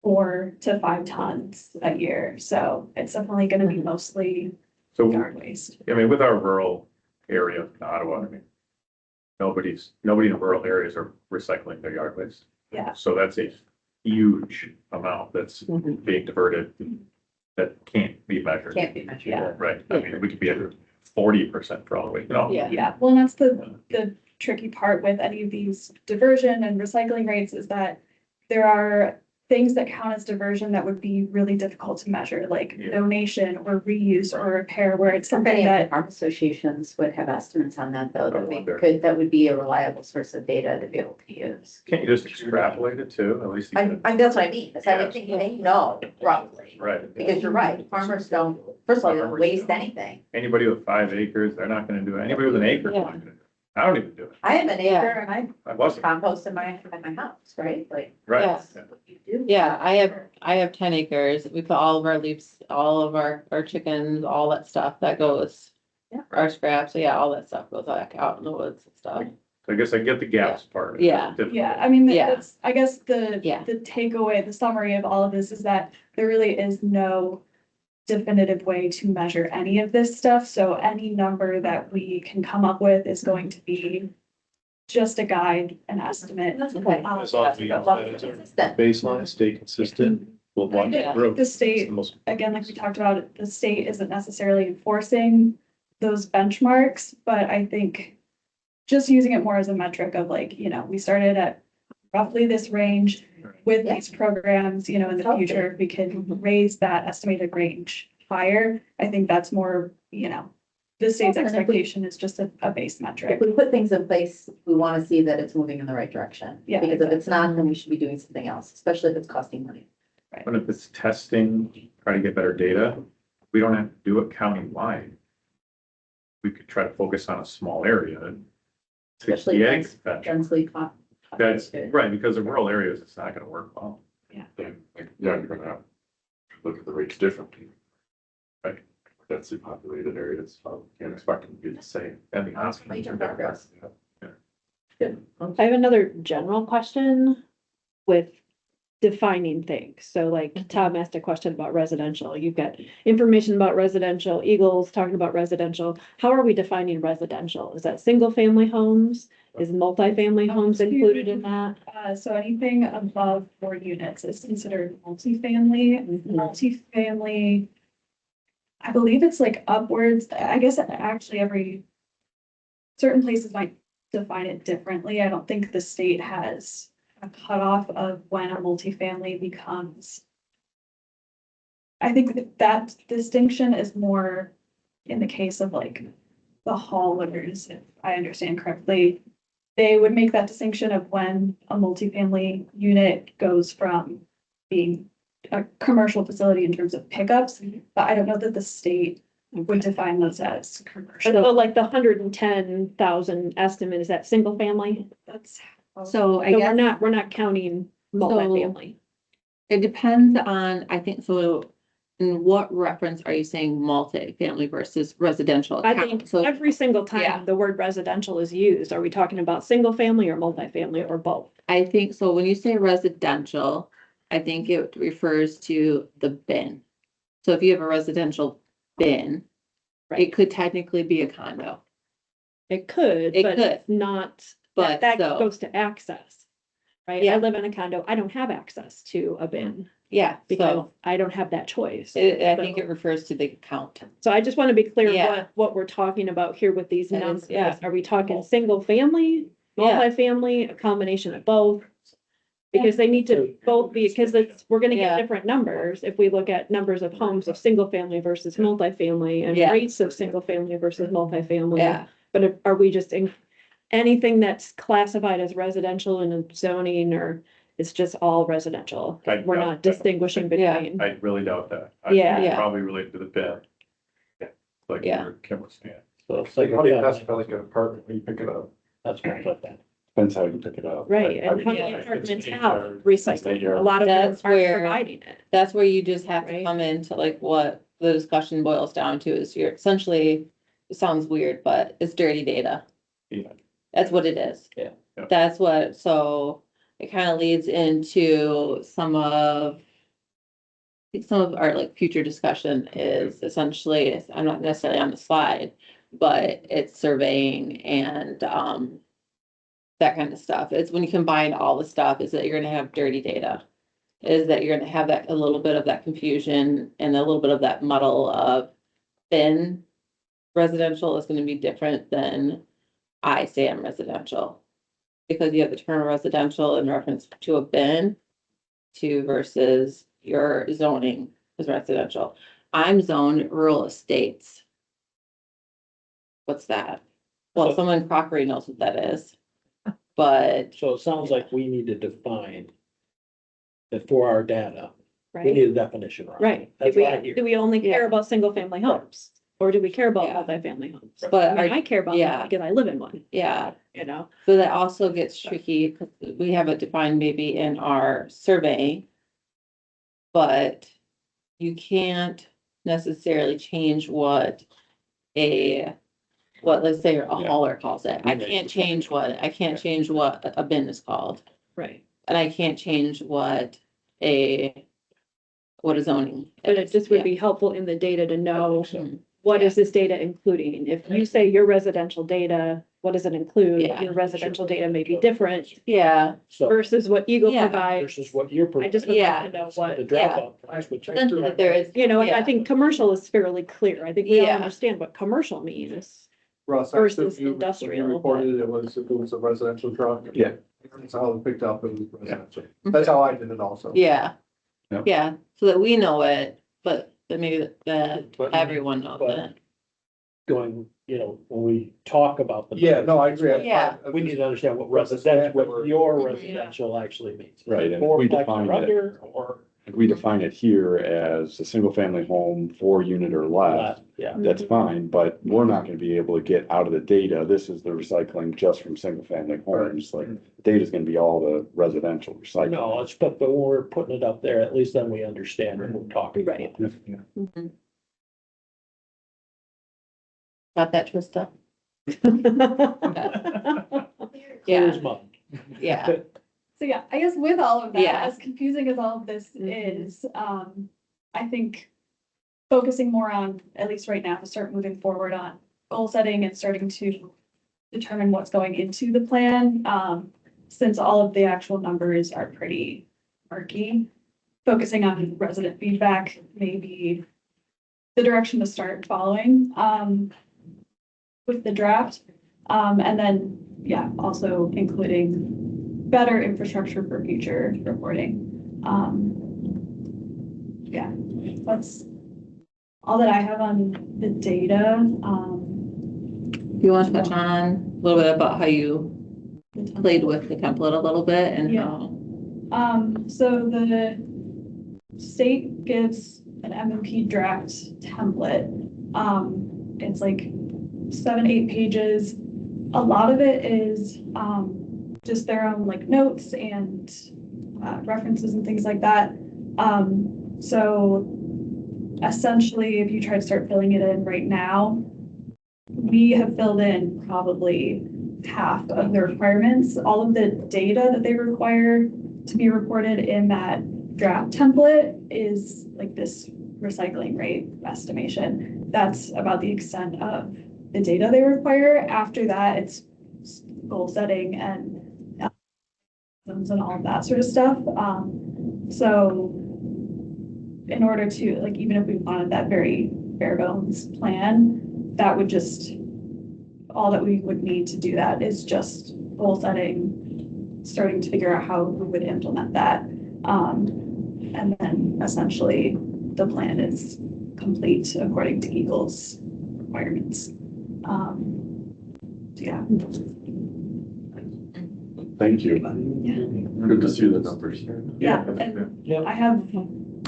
4 to 5 tons a year. So it's definitely gonna be mostly so, yard waste. I mean, with our rural area in Ottawa, I mean, nobody in the rural areas are recycling their yard waste. Yeah. So that's a huge amount that's being diverted that can't be measured. Can't be measured. Yeah. Right, I mean, we could be at 40% for all the way, Yeah. Yeah, well, and that's the tricky part with any of these diversion and recycling rates is that there are things that count as diversion that would be really difficult to measure, like Yeah. donation or reuse or repair, where it's something Many of the that, farm associations would have estimates on that though, I that we wonder. could, that would be a reliable source of data to be able to use. Can't you just extrapolate it too, at least? You can- That's what I mean, because I would think they know roughly, Right, because you're right, farmers don't, first of all, they don't waste anything. anybody with 5 acres, they're not gonna do it, anybody with an acre, is not gonna do it. I don't even do it, I have an Yeah. acre and I I wasn't, compost in my house, right? Like, right. Yeah. that's what you do. Yeah, I have 10 acres. We put all of our leaves, all of our chickens, all that stuff that goes. Yeah. Our scraps, so yeah, all that stuff goes back out in the woods and stuff. So I guess I get the gaps part. It's Yeah. difficult. yeah, I mean, Yeah. that's, I guess the Yeah. takeaway, the summary of all of this is that there really is no definitive way to measure any of this stuff, so any number that we can come up with is going to be just a guide, an estimate. That's okay. As long as we As long as use it's that consistent. baseline, stay consistent, we'll watch Yeah. it grow. The state, The most- again, like we talked about, the state isn't necessarily enforcing those benchmarks, but I think just using it more as a metric of like, you know, we started at roughly this range with Yeah. these programs, you know, in the Healthy. future, we can raise that estimated range higher. I think that's more, you know, the state's Yeah, and if we- expectation is just a base metric. If we put things in place, we want to see that it's moving in the right direction. Yeah, Because if it's not, then we should be doing something else, especially if it's costing money. But if it's testing, try to get better data, we don't have to do it countywide. We could try to focus on a small area. to Especially get dense- better. densely That's populated. right, because in rural areas, it's not gonna work well. Yeah, you're gonna have to look at the rates differently. Right, densely populated areas, can't expect them to be the same. And the options Major are different. progress. Yeah. Good. I have another general question with defining things. So like Tom asked a question about residential. You've got information about residential, Eagles talking about residential. How are we defining residential? Is that single family homes? Is multifamily homes included in that? So anything above 4 units is considered multifamily. Mhm. Multifamily, I believe it's like upwards, I guess actually certain places might define it differently. I don't think the state has a cutoff of when a multifamily becomes. I think that distinction is more in the case of like the haulers, if I understand correctly. They would make that distinction of when a multifamily unit goes from being a commercial facility in terms of pickups, but I don't know that the state would define those as commercial. So like the 110,000 estimate, is that single family? That's. So I So guess we're not counting multifamily. it depends on, I think, so in what reference are you saying multifamily versus residential? I account? think So every single Yeah. time the word residential is used, are we talking about single family or multifamily or both? I think, so when you say residential, I think it refers to the bin. So if you have a residential bin, it could technically be a condo, It could, It but could. it's not, but that so, goes to access. Right? Yeah. I live in a condo, I don't have access to a bin yeah, because so I don't have that choice. I think it refers to the account. So I just want to be clear Yeah. what we're talking about here with these That is- numbers. yeah. Are we talking single family, Yeah. multifamily, a combination of both? Because they need to both be, because we're gonna Yeah. get different numbers if we look at numbers of homes of single family versus multifamily and Yeah. rates of single family versus multifamily. Yeah, But are we just in anything that's classified as residential in a zoning, or it's just all residential? I We're doubt not that. distinguishing Yeah. between. I really doubt that. I Yeah. think it's Yeah. Probably related to the bin. Like Yeah. Kim was saying. So it's like, How do you yeah, classify like an apartment when you pick it up? that's what I put that. Depends how you pick it up. Right, and how Yeah. many apartments It's have state recycling? yard. A lot of them That's aren't where- providing it. that's where you just have to Right. come into like what the discussion boils down to is you're essentially, it sounds weird, but it's dirty data. Yeah. That's what it is. Yeah. Yeah. That's what, so it kind of leads into some of I think some of our like future discussion is essentially, I'm not necessarily on the slide, but it's surveying and that kind of stuff. It's when you combine all the stuff is that you're gonna have dirty data. Is that you're gonna have that, a little bit of that confusion and a little bit of that muddle of bin residential is gonna be different than I say I'm residential. Because you have the term residential in reference to a bin to versus your zoning is residential. I'm zoned rural estates. What's that? Well, So- someone in Crockery knows what that is. But So it sounds like we need to define that for our data, we Right, need a definition. around it. right. That's Do what I we, hear. do we only care Yeah. about single family homes? Or do we care about Yeah. multifamily homes? But I mean, are- I care about yeah. them because I live in one, yeah, you know? so that also gets tricky because we have it defined maybe in our survey. But you can't necessarily change what let's say a hauler calls it. I can't change what a bin is called. Right. And I can't change what a zoning. But it just would Yeah. be helpful in the data to know Mhm. what is this data including? If you say your residential data, what does it include? Yeah. Your residential data may be different Yeah, So versus what Eagle Yeah. provides. versus what you're. I just would like Yeah. to know The what, drop off price, which. essentially that there is. you know, and I Yeah. think commercial is fairly clear. I think we all Yeah. understand what commercial means. Russ, Versus when you industrial, reported it was, if it was a residential truck. Yeah. That's how it picked up, it was residential. That's how I did it also. Yeah. Yep. Yeah, so that we know it, but that maybe that But- everyone knows but- it. Going, you know, when we talk about the. Yeah, no, I agree. Yeah. We need to understand what residential, what your residential actually means. Right, and if Four we plex define or it, under, or if we define it here as a single family home, 4 unit or less, less, yeah. that's fine, but we're not gonna be able to get out of the data, this is the recycling just from single family homes, like, the data's gonna be all the residential recycling. No, it's, but when we're putting it up there, at least then we understand what we're talking Right. about. Mhm. Got that, Trista? Clear Yeah, as mud. yeah, So yeah, I guess with all of that, Yeah. as confusing as all of this Mhm. is, I think focusing more on, at least right now, to start moving forward on goal setting and starting to determine what's going into the plan, since all of the actual numbers are pretty murky. Focusing on resident feedback may be the direction to start following, with the draft. And then, yeah, also including better infrastructure for future reporting. Yeah, that's all that I have on the data. you want to touch on a little bit about how you played with the template a little bit and Yeah. how? So the state gives an MMP draft template. It's like 7, 8 pages. A lot of it is, just their own like notes and, references and things like that. So essentially, if you try to start filling it in right now, we have filled in probably half of the requirements. All of the data that they require to be reported in that draft template is like this recycling rate estimation. That's about the extent of the data they require. After that, it's goal setting and all of that sort of stuff. So in order to, like, even if we wanted that very bare bones plan, that would just, all that we would need to do that is just goal setting, starting to figure out how we would implement that. And then essentially the plan is complete according to Eagle's requirements. So yeah. Thank you. Good to see the numbers. Yeah, and Yeah. I have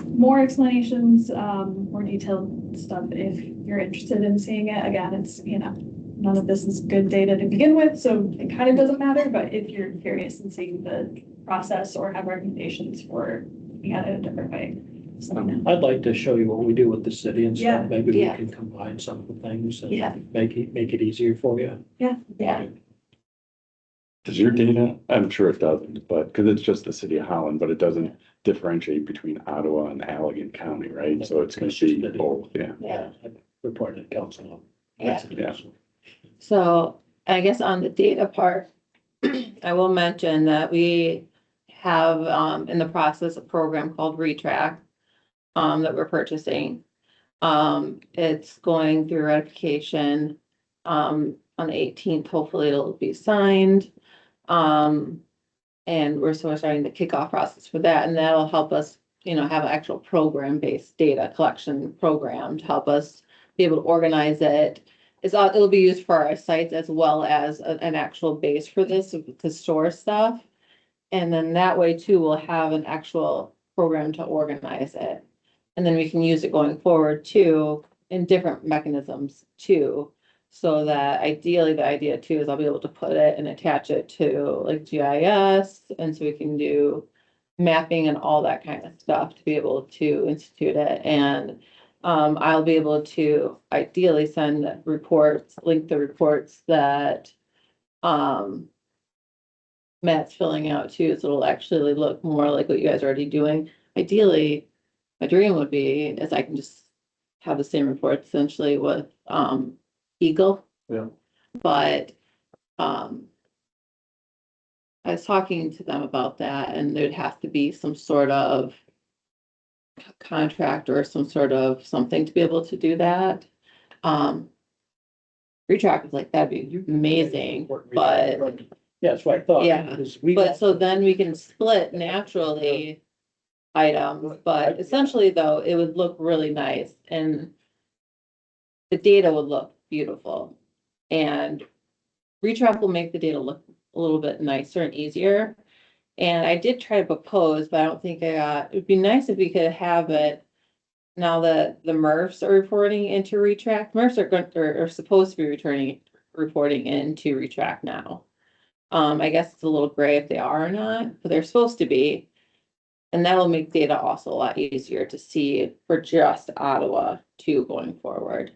more explanations, more detailed stuff if you're interested in seeing it. Again, it's, you know, none of this is good data to begin with, so it kind of doesn't matter, but if you're curious in seeing the process or have recommendations for looking at it a different way. just let me know. I'd like to show you what we do with the city and Yeah. stuff. Maybe we Yeah. can combine some of the things Yeah. and make it easier for you. Yeah, Does your data, I'm sure it doesn't, but, because it's just the city of Holland, but it doesn't differentiate between Ottawa and Allegan County, right? So it's gonna be both, yeah. yeah. I reported to council. Yeah. Yeah. So I guess on the data part, I will mention that we have in the process a program called Retrack that we're purchasing. It's going through ratification on the 18th. Hopefully it'll be signed. And we're starting the kickoff process for that, and that'll help us, you know, have an actual program-based data collection program to help us be able to organize it. It'll be used for our sites as well as an actual base for this to store stuff. And then that way too, we'll have an actual program to organize it. And then we can use it going forward too, in different mechanisms too. So that ideally, the idea too is I'll be able to put it and attach it to like GIS, and so we can do mapping and all that kind of stuff to be able to institute it. And I'll be able to ideally send reports, link the reports that Matt's filling out too, so it'll actually look more like what you guys are already doing. Ideally, my dream would be is I can just have the same report essentially with, Eagle. Yeah. But, I was talking to them about that and there'd have to be some sort of contract or some sort of something to be able to do that. Retract was like, that'd be amazing, but, Yeah, that's what I thought. Yeah, 'cause we but got- so then we can split naturally items, but essentially though, it would look really nice and the data would look beautiful. And retract will make the data look a little bit nicer and easier. And I did try to propose, but I don't think I got, it'd be nice if we could have it now that the MRFs are reporting into retract. MRFs are going, are supposed to be reporting into retract now. I guess it's a little gray if they are or not, but they're supposed to be. And that'll make data also a lot easier to see for just Ottawa too going forward.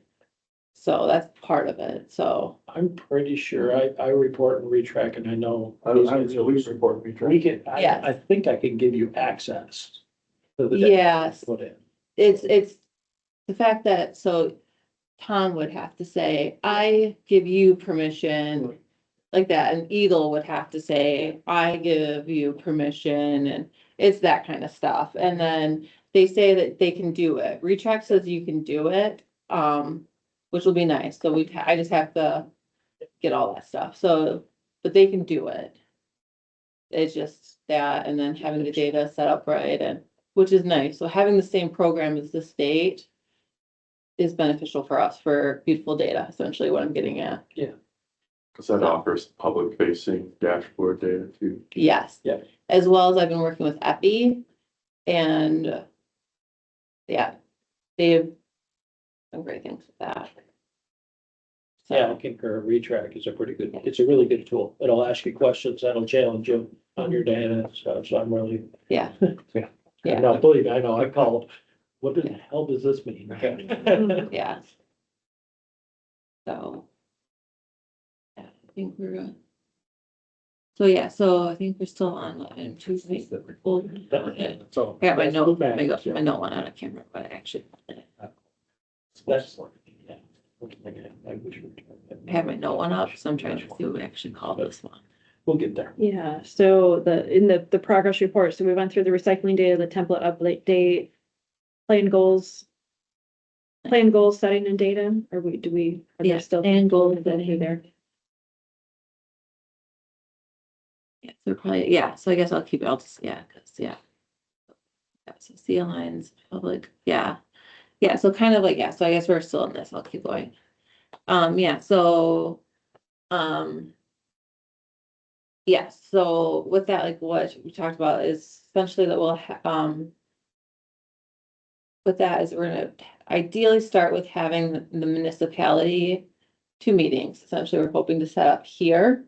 So that's part of it, so. I'm pretty sure I report and retrack and I know. I was at least report we We can, Yes. I think I can give you access. To the data Yes, Put in. it's the fact that, so Tom would have to say, I give you permission. Like that, and Eagle would have to say, I give you permission, and it's that kind of stuff. And then they say that they can do it. Retract says you can do it, which will be nice. So I just have to get all that stuff. So, but they can do it. It's just that, and then having the data set up right, and which is nice. So having the same program as the state is beneficial for us for beautiful data, essentially what I'm getting at. Cause that offers public facing dashboard data too. Yes. Yeah. As well as I've been working with Epi and yeah, they've done great things with that. Yeah, I So, concur. Retrack is a pretty good, it's a really good tool. It'll ask you questions that'll challenge you on your data and stuff. So I'm really. yeah. Yeah. Yeah. No, believe me, I know. I called. What the hell does this mean? Yeah. So. Yeah, I think we're good. So yeah, so I think we're still on item two. So. I got my that's note, what matters, my note one out. I can't remember what I actually. That's, yeah. I have my note one up, so I'm trying to see what we actually call this one. We'll get there. Yeah, so in the progress report, so we went through the recycling data, the template update, plan goals, setting and data, or are Yeah, there still? plan goals, Anything there? Yeah, so probably, yeah, so I guess I'll keep it, I'll just, yeah, cause, yeah. Yeah, so CL lines, public, yeah. Yeah, so kind of like, yeah, so I guess we're still in this, I'll keep going. Yeah, so, yeah, so with that, like what we talked about is essentially that we'll, with that is we're gonna ideally start with having the municipality 2 meetings. Essentially, we're hoping to set up here.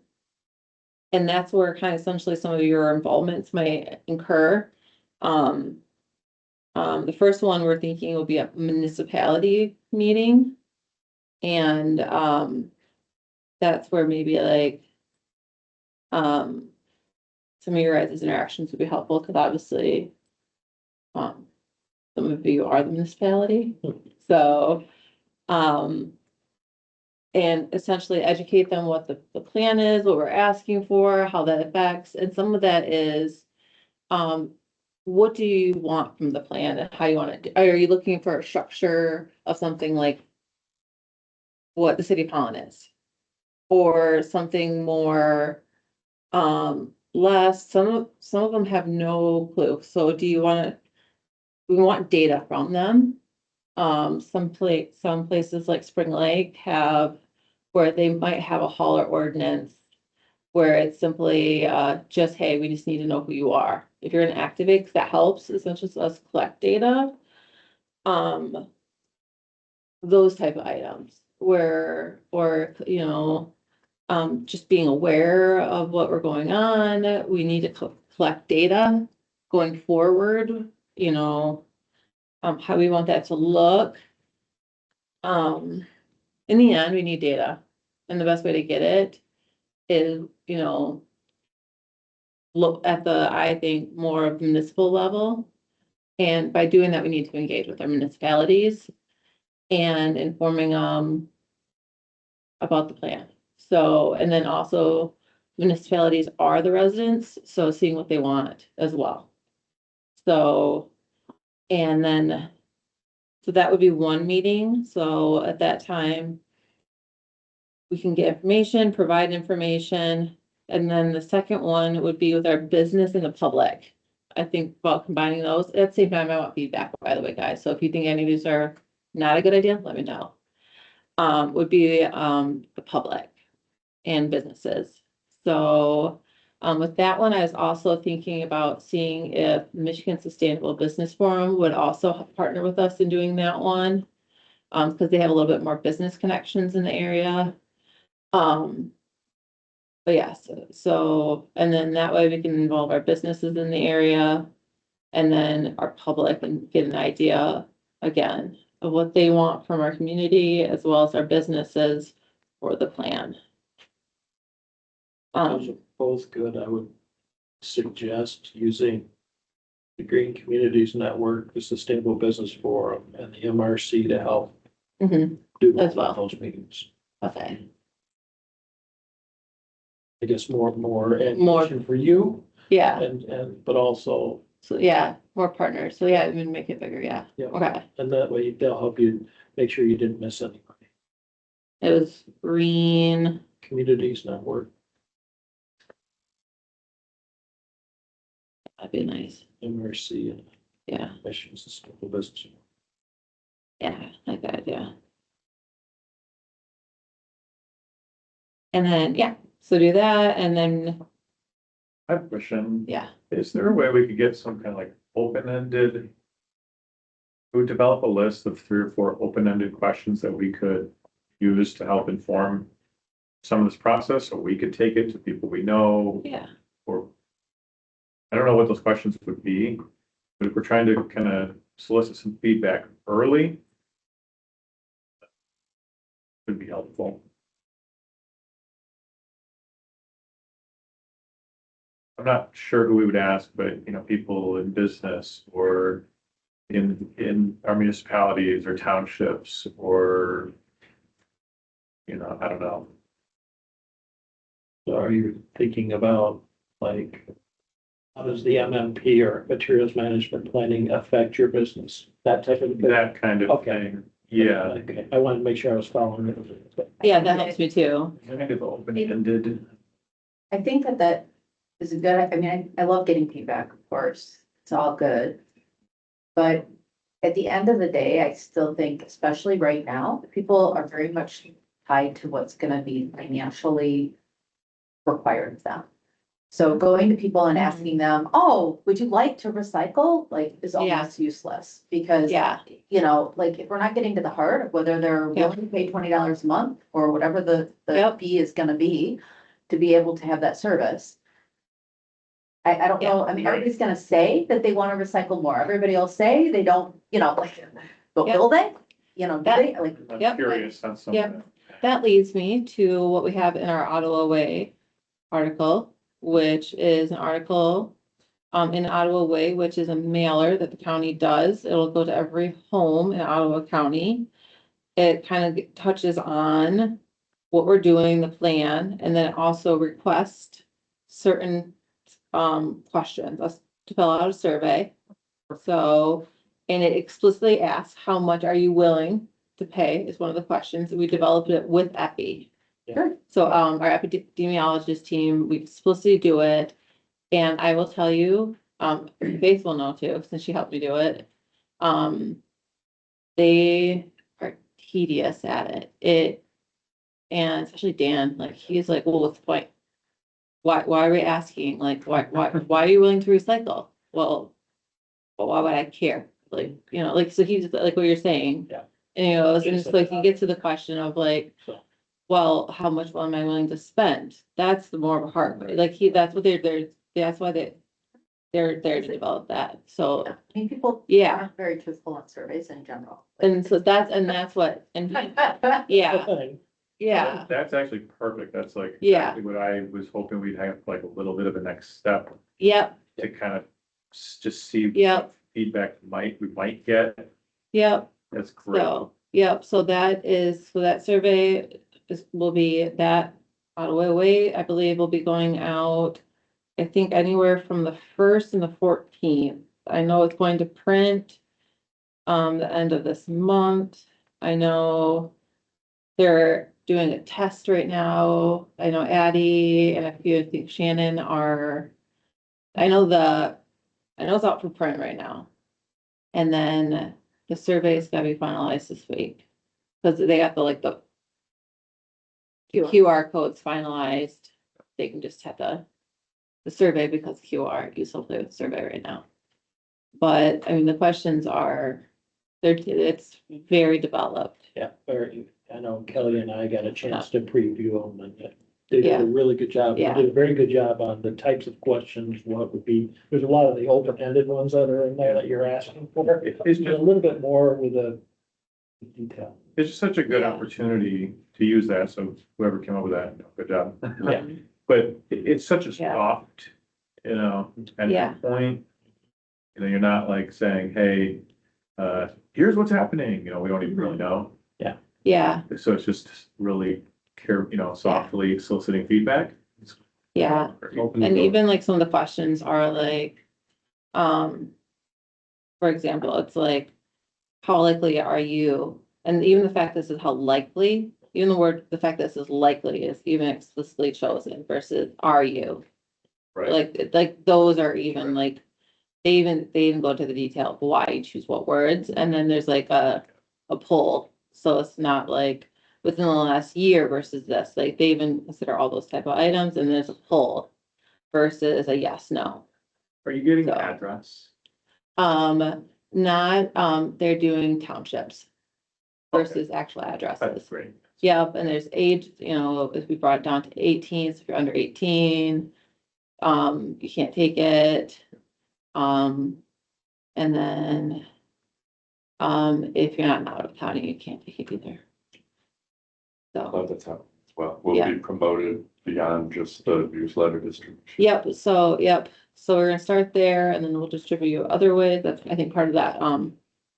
And that's where kind of essentially some of your involvements might incur. The first one we're thinking will be a municipality meeting. And, that's where maybe like, some of your guys' interactions would be helpful, because obviously, some of you are the municipality, so, and essentially educate them what the plan is, what we're asking for, how that affects, and some of that is, what do you want from the plan and how you want it? Are you looking for a structure of something like what the city of Holland is? Or something more, less, some of them have no clue. So do you want to, we want data from them. Some places like Spring Lake have, where they might have a hauler ordinance where it's simply, just, hey, we just need to know who you are. If you're an activate, 'cause that helps, it's not just us collect data. Those type of items where, or, you know, just being aware of what we're going on. We need to collect data going forward, you know, how we want that to look. In the end, we need data, and the best way to get it is, you know, look at I think, more of municipal level. And by doing that, we need to engage with our municipalities. and informing them about the plan. So, and then also municipalities are the residents, so seeing what they want as well. So, and then, so that would be one meeting. So at that time, we can get information, provide information. And then the second one would be with our business and the public. I think about combining those. At the same time, I want feedback, by the way, guys. So if you think any of these are not a good idea, let me know. Would be the public and businesses. So with that one, I was also thinking about seeing if Michigan Sustainable Business Forum would also partner with us in doing that one. Because they have a little bit more business connections in the area. But yes, so, and then that way we can involve our businesses in the area. And then our public and get an idea again of what they want from our community as well as our businesses for the plan. Those are both good. I would suggest using the Green Communities Network, the Sustainable Business Forum, and the MRC to help Mhm, do As well. those meetings. okay, I guess more ammunition for you yeah, and, but also, so yeah, more partners, so yeah, even make it bigger, yeah, yeah. okay. And that way they'll help you make sure you didn't miss anybody. It was Green, Communities Network, that'd be nice, MRC, and yeah, Michigan Sustainable Business. yeah, like that, yeah. And then, yeah, so do that, and then, I have a question. yeah, Is there a way we could get some kind of like open-ended? We would develop a list of 3 or 4 open-ended questions that we could use to help inform some of this process, or we could take it to people we know, yeah, or I don't know what those questions would be, but if we're trying to kind of solicit some feedback early, would be helpful. I'm not sure who we would ask, but people in business or in our municipalities or townships or, I don't know. So are you thinking about like, how does the MMP or materials management planning affect your business? That type of thing? That kind of Okay. thing. Yeah, Okay, I wanted to make sure I was following it. yeah, that helps me too. kind of open-ended. I think that is a good, I mean, I love getting feedback, of course, it's all good. But at the end of the day, I still think, especially right now, people are very much tied to what's gonna be financially required of them. So going to people and asking them, oh, would you like to recycle, like, is Yeah. almost useless. Because, Yeah, like, if we're not getting to the heart of whether they're Yeah. willing to pay $20 a month or whatever the Yep. fee is gonna be to be able to have that service. I don't know, I mean, everybody's gonna say that they wanna recycle more, everybody will say they don't, like, but Yep. will they? Do That- they, like, I'm Yep. curious on some Yep. of that. that leads me to what we have in our Ottawa Way article, which is an article in Ottawa Way, which is a mailer that the county does. It'll go to every home in Ottawa County. It kind of touches on what we're doing, the plan, and then it also requests certain questions, us to fill out a survey. So, and it explicitly asks, how much are you willing to pay is one of the questions. We developed it with EPI. Yeah. So, our epidemiologist team, we explicitly do it. And I will tell you, Faith will know too, since she helped me do it. They are tedious at it. And especially Dan, like, he's like, well, what's the point? Why are we asking? Like, why are you willing to recycle? Well, why would I care? Like, so he's like what you're saying. Yeah. And and it's like, you get to the question of like, So. well, how much am I willing to spend? That's the more of a hard, like, that's what that's why they're there to develop that. So, I mean, people yeah. aren't very truthful on surveys in general. And so that's what, and yeah, yeah, That's actually perfect. That's like Yeah. exactly what I was hoping we'd have, like a little bit of a next step yep, to kind of just see yep, feedback we might get. yep. That's great. So, Yep, so that survey will be that Ottawa Way, I believe, will be going out. I think anywhere from the 1st and the 14th. I know it's going to print. The end of this month. I know. They're doing a test right now. I know Addie and a few, I think Shannon are. I know it's out for print right now. And then the survey's gotta be finalized this week. Cause they got the QR codes finalized. They can just have the survey because QR, you still play with the survey right now. But I mean, the questions are, it's very developed. Yeah, I know Kelly and I got a chance to preview them and they did Yeah. a really good job. They Yeah. did a very good job on the types of questions, what would be, there's a lot of the open-ended ones that are in there that you're asking for. It's a little bit more with a detail. It's just such a good Yeah. opportunity to use that, so whoever came up with that, good job. Yeah. But it's such a Yeah. soft, entry Yeah. point. You're not like saying, hey, here's what's happening, we don't even really know. Yeah, So it's just really softly soliciting feedback. yeah. And even like some of the questions are like, for example, it's like, how likely are you? And even the fact this is how likely, even the fact this is likely is even explicitly chosen versus are you? Right. Like those are even like, they even go into the detail of why you choose what words, and then there's like a poll. So it's not like within the last year versus this, like they even consider all those type of items, and there's a poll versus a yes, no. Are you getting So- the address? They're doing townships versus actual That's addresses. great. Yep, and there's age, if we brought it down to 18, so if you're under 18, you can't take it. And then, if you're not in out of county, you can't take it either. So, That's how, will Yeah. be promoted beyond just the newsletter distribution. yep, so we're gonna start there and then we'll distribute other ways. That's, I think, part of that,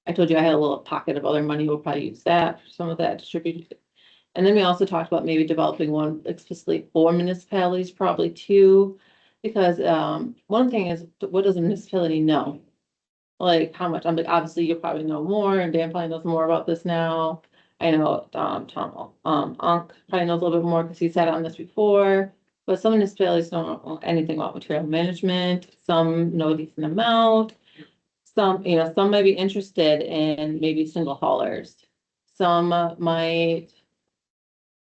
I told you I had a little pocket of other money. We'll probably use that, for some of that distribution. And then we also talked about maybe developing one explicitly for municipalities, probably two. Because, one thing is, what does a municipality know? Like how much, I'm like, obviously you probably know more and Dan probably knows more about this now. I know, Tom, Unc probably knows a little bit more because he sat on this before. But some municipalities don't know anything about material management, some know a decent amount. Some might be interested in maybe single haulers. Some might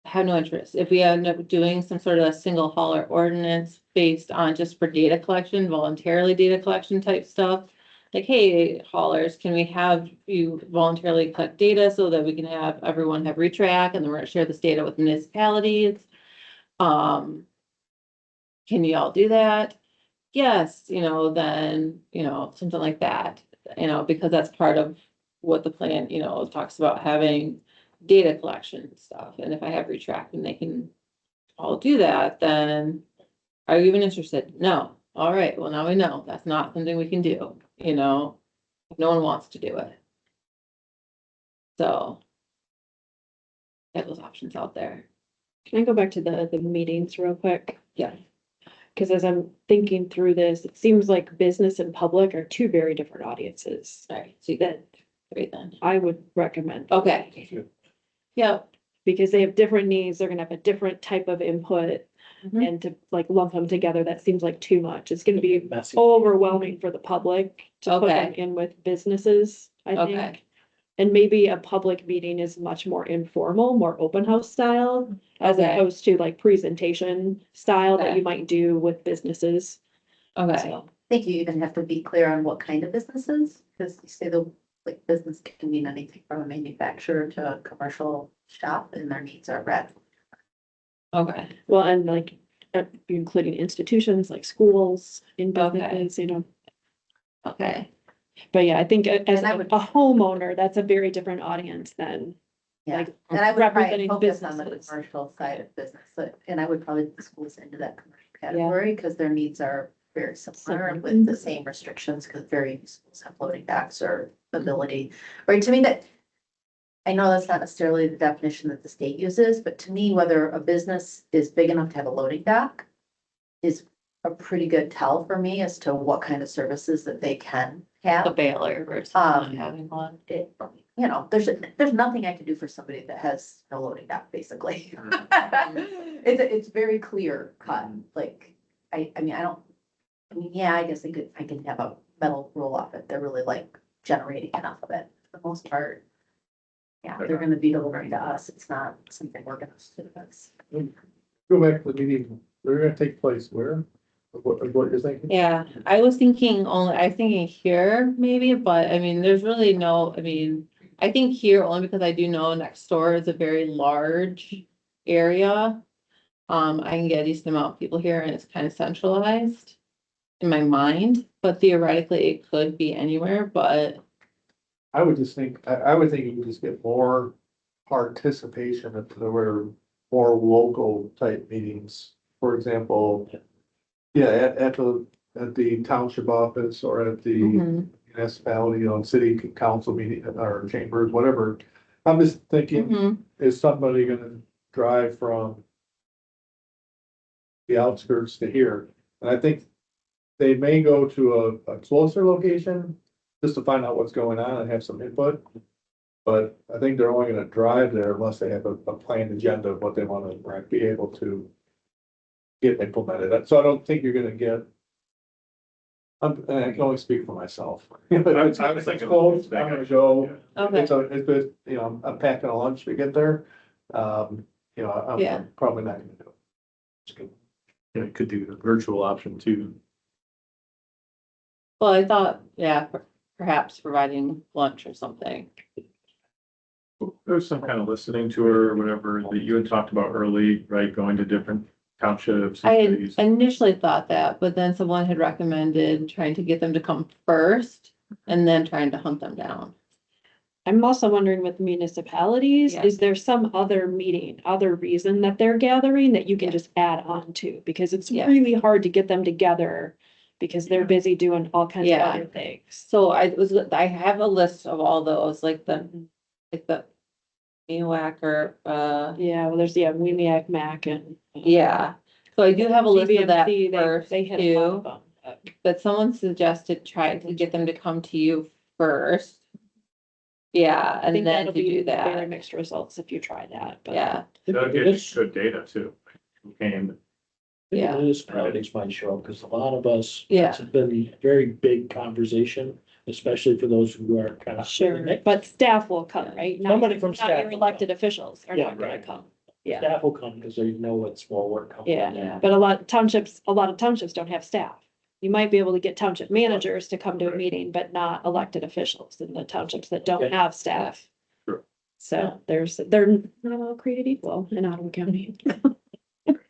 have no interest. If we end up doing some sort of a single hauler ordinance based on just for data collection, voluntarily data collection type stuff. Like, hey, haulers, can we have you voluntarily collect data so that we can have everyone have retrack and then we're gonna share this data with municipalities? Can you all do that? Yes, then, something like that, because that's part of what the plan, talks about having data collection stuff. And if I have retract and they can all do that, then are you even interested? No. All right, well, now we know that's not something we can do, if no one wants to do it. So get those options out there. Can I go back to the meetings real quick? Yeah. Cause as I'm thinking through this, it seems like business and public are two very different audiences Sorry, so you that great then. I would recommend. Okay. Yeah. Because they have different needs, they're gonna have a different type of input. Mhm. And to like lump them together, that seems like too much. It's gonna be Messy. overwhelming for the public to put them Okay. in with businesses, I Okay. think. And maybe a public meeting is much more informal, more open house style, as Okay. opposed to like presentation style that Okay. you might do with businesses. Okay. So, I think you even have to be clear on what kind of businesses, because you say like business can mean anything from a manufacturer to a commercial shop and their needs are read. Okay. well, and like, including institutions like schools in Okay. businesses, Okay. But yeah, I think as And I a would- homeowner, that's a very different audience than Yeah, like and I would probably representing focus on the businesses. commercial side of business, and I would probably put the schools into that commercial category, because their needs are very similar Similar. with the same restrictions, because very schools have loading docks or mobility, right, to me that. I know that's not necessarily the definition that the state uses, but to me, whether a business is big enough to have a loading dock is a pretty good tell for me as to what kind of services that they can A have. Baylor versus not Um, having one. It, you know, there's nothing I can do for somebody that has no loading dock, basically. It's very clear cut, like, I mean, yeah, I guess I could have a metal rule off it. They're really like generating enough of it for the most part. Yeah, they're gonna be delivering to us. It's not something we're gonna sit with. Go back to the meeting, they're gonna take place where? What you're thinking? Yeah, I was thinking here maybe, but I mean, there's really no, I mean, I think here only because I do know next door is a very large area. I can get a decent amount of people here and it's kind of centralized in my mind, but theoretically it could be anywhere, but I would just think, I would think you would just get more participation if there were more local type meetings. For example, yeah, at the township office or at the mhm, municipality, city council meeting or chambers, whatever. I'm just thinking, mhm, is somebody gonna drive from the outskirts to here? And I think they may go to a closer location just to find out what's going on and have some input. But I think they're only gonna drive there unless they have a planned agenda of what they wanna be able to get implemented. So I don't think you're gonna get. I can only speak for myself. If I was it's thinking- close, I'm gonna go. okay, I'm packing a lunch to get there. Yeah. I'm probably not gonna do it. Yeah, it could do the virtual option too. well, I thought, yeah, perhaps providing lunch or something. There's some kind of listening tour or whatever that you had talked about early, right? Going to different townships. and I had cities. initially thought that, but then someone had recommended trying to get them to come first and then trying to hunt them down. I'm also wondering with municipalities, Yeah. is there some other meeting, other reason that they're gathering that you can Yeah. just add on to? Because it's Yeah. really hard to get them together because they're busy doing all kinds of Yeah. other things. So I have a list of all those, like the MEWAC or, Yeah, well, there's, WEMIAC, MAC and. yeah. So I do have a list of that GBMC, first they hit a lot too, of them. but someone suggested try to get them to come to you first. Yeah, I and think then that'll to be do very that, mixed results if you try that, but. yeah, That'll get you good data too. Who came, Yeah. Municipalities might show up, because a lot of us. Yeah. It's been a very big conversation, especially for those who are kind of. Sure, but staff will come, right? Not- Somebody from Not staff your will elected officials are Yeah, not gonna right. come. Yeah, Staff will come because they know it's more work coming. yeah, but a lot of townships don't have staff. You might be able to get township managers to come to a Right. meeting, but not elected officials in the townships that don't Okay. have staff. Sure. So they're not all created equal in Ottawa County. what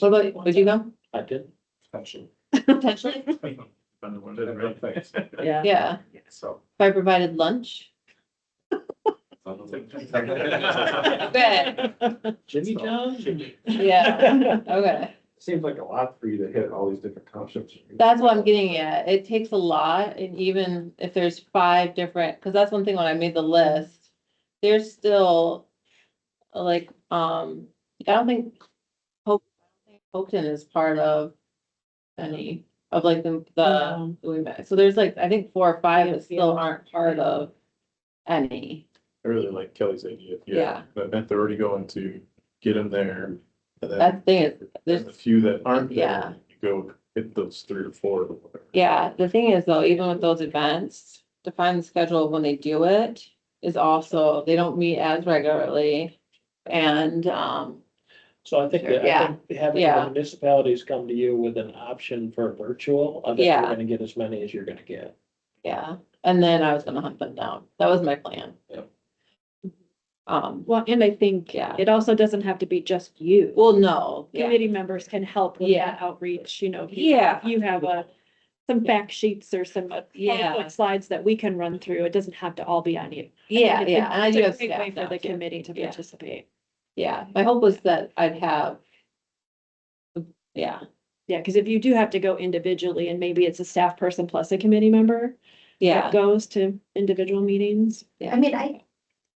about, would you go? I did. Potentially, depending on what it is, right? Yeah. yeah, So. if I provided lunch. Good, Jimmy John? Jimmy. yeah, okay. Seems like a lot for you to hit all these different townships. That's what I'm getting at. It takes a lot, and even if there's 5 different, because that's one thing when I made the list, there's still like, I don't think Hopeton is part of any of like so there's like, I think 4 or 5 that still aren't part of any. I really like Kelly's idea. Yeah. That meant they're already going to get them there. And then That's the thing is, and there's, the few that aren't Yeah. there, you go hit those 3 or 4 or whatever. yeah, the thing is though, even with those events, to find the schedule of when they do it is also, they don't meet as regularly. And, So I think that, Yeah. I think having Yeah. the municipalities come to you with an option for virtual, I bet Yeah. you're gonna get as many as you're gonna get. yeah, and then I was gonna hunt them down. That was my plan. Yep. Well, and I think Yeah. it also doesn't have to be just you. Well, no, yeah, Committee members can help with Yeah. that outreach, Yeah. If you have some fact sheets or some Yeah. PowerPoint slides that we can run through, it doesn't have to all be on you. yeah, It's yeah, and I do have a great way staff for now the too. committee to Yeah. participate. Yeah, my hope was that I'd have. Yeah, Yeah, because if you do have to go individually and maybe it's a staff person plus a committee member yeah, that goes to individual meetings. I mean, I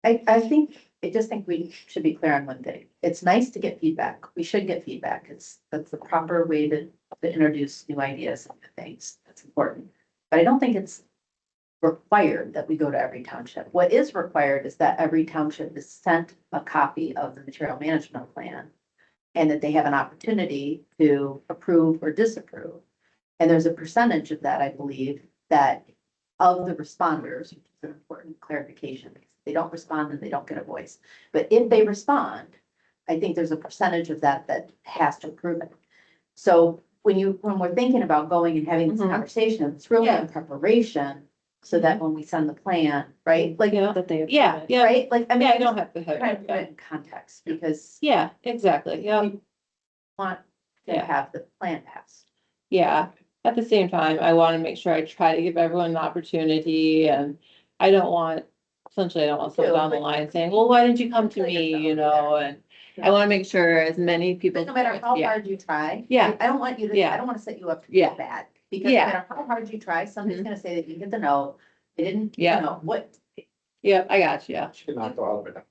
I think, I just think we should be clear on one thing. It's nice to get feedback. We should get feedback. That's the proper way to introduce new ideas and new things. That's important. But I don't think it's required that we go to every township. What is required is that every township is sent a copy of the material management plan and that they have an opportunity to approve or disapprove. And there's a percentage of that, I believe, that of the responders, which is an important clarification. If they don't respond, then they don't get a voice. But if they respond, I think there's a percentage of that that has to approve it. So when we're thinking about going and having this Mhm. conversation, it's really Yeah. in preparation. So that when we send the plan, right? Like, Yeah. That they. Yeah, yeah, right? Like, I mean, yeah, I I don't just have to have. trying to put it in context because Yeah, exactly, yeah, want to Yeah. have the plan passed. yeah. At the same time, I want to make sure I try to give everyone an opportunity and I don't want, essentially, I don't want someone down the line saying, well, why didn't you come to me, you know, and I want to make sure as many people. But no matter how Yeah. hard you try. Yeah. I don't want you to, Yeah. I don't want to set you up to Yeah. feel bad. Because no Yeah. matter how hard you try, somebody's Mhm. gonna say that you get the no, they didn't, you Yeah. know, what, Yeah, I got you, yeah. Should not go out of it.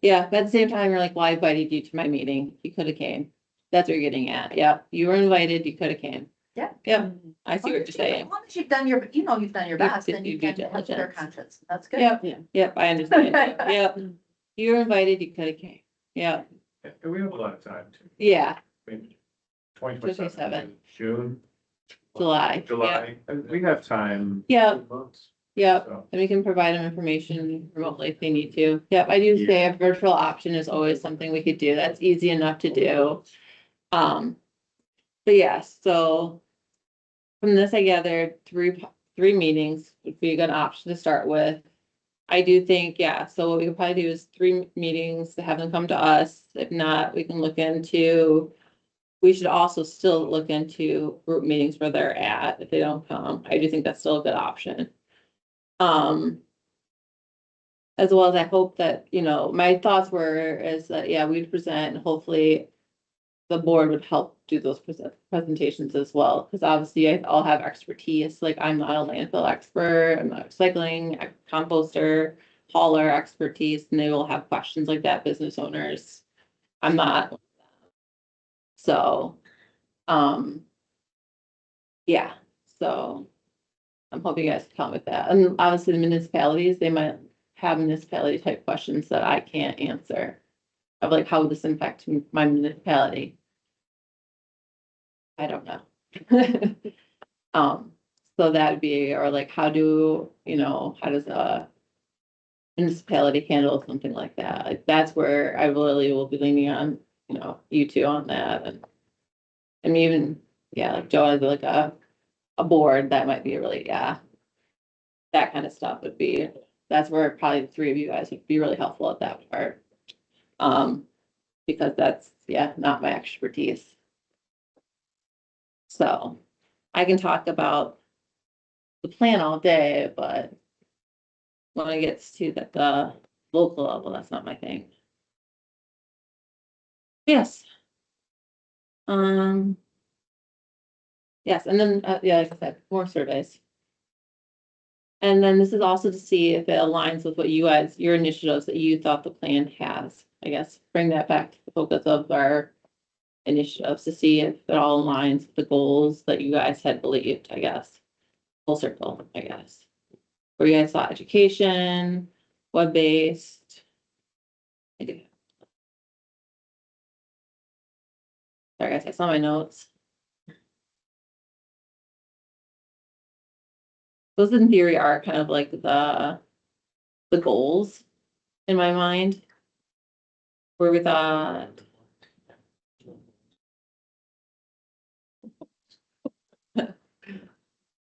Yeah, but at the same time, you're like, well, I invited you to my meeting. You could have came. That's what you're getting at. Yeah, you were invited, you could have came. Yeah. Yep, I see what you're saying. As long as you've done your, you've done your Yep, best, then you due can help their diligence. conscience. That's good. Yep, yep, I understand. Yep, you were invited, you could have came. Yeah, And we have a lot of time too. yeah, I mean, 2027, 27. June, July. July, and we have time. Yeah, 2 months, yeah. so. And we can provide them information remotely if they need to. Yep, I do say a virtual option is always something we could do. That's easy enough to do. But yeah, so from this, I gathered three meetings would be a good option to start with. I do think, yeah, so what we could probably do is 3 meetings to have them come to us. If not, we can look into, we should also still look into group meetings where they're at if they don't come. I do think that's still a good option. As well as I hope that, you know, my thoughts were is that, yeah, we'd present and hopefully the board would help do those presentations as well, because obviously I all have expertise, like I'm not a landfill expert, I'm not a recycling, composter, hauler expertise, and they will have questions like that, business owners. I'm not. So, yeah, so I'm hoping you guys can come with that. And obviously the municipalities, they might have municipality type questions that I can't answer. Of like, how would this impact my municipality? I don't know. So that'd be, or like, how do, you know, how does a municipality handle something like that? Like, that's where I really will be leaning on, you know, you two on that and even, yeah, like Joe has like a board that might be really, yeah. That kind of stuff would be, that's where probably the 3 of you guys would be really helpful at that part. Because that's, yeah, not my expertise. So I can talk about the plan all day, but when it gets to the local level, that's not my thing. Yes. Yes, and then, yeah, like I said, more surveys. And then this is also to see if it aligns with what you guys, your initiatives that you thought the plan has. I guess bring that back to the focus of our initiatives to see if it all aligns with the goals that you guys had believed, I guess. Full circle, I guess. Where you guys saw education, web-based. I do. Sorry, guys, I saw my notes. Those in theory are kind of like the goals in my mind. Where we thought.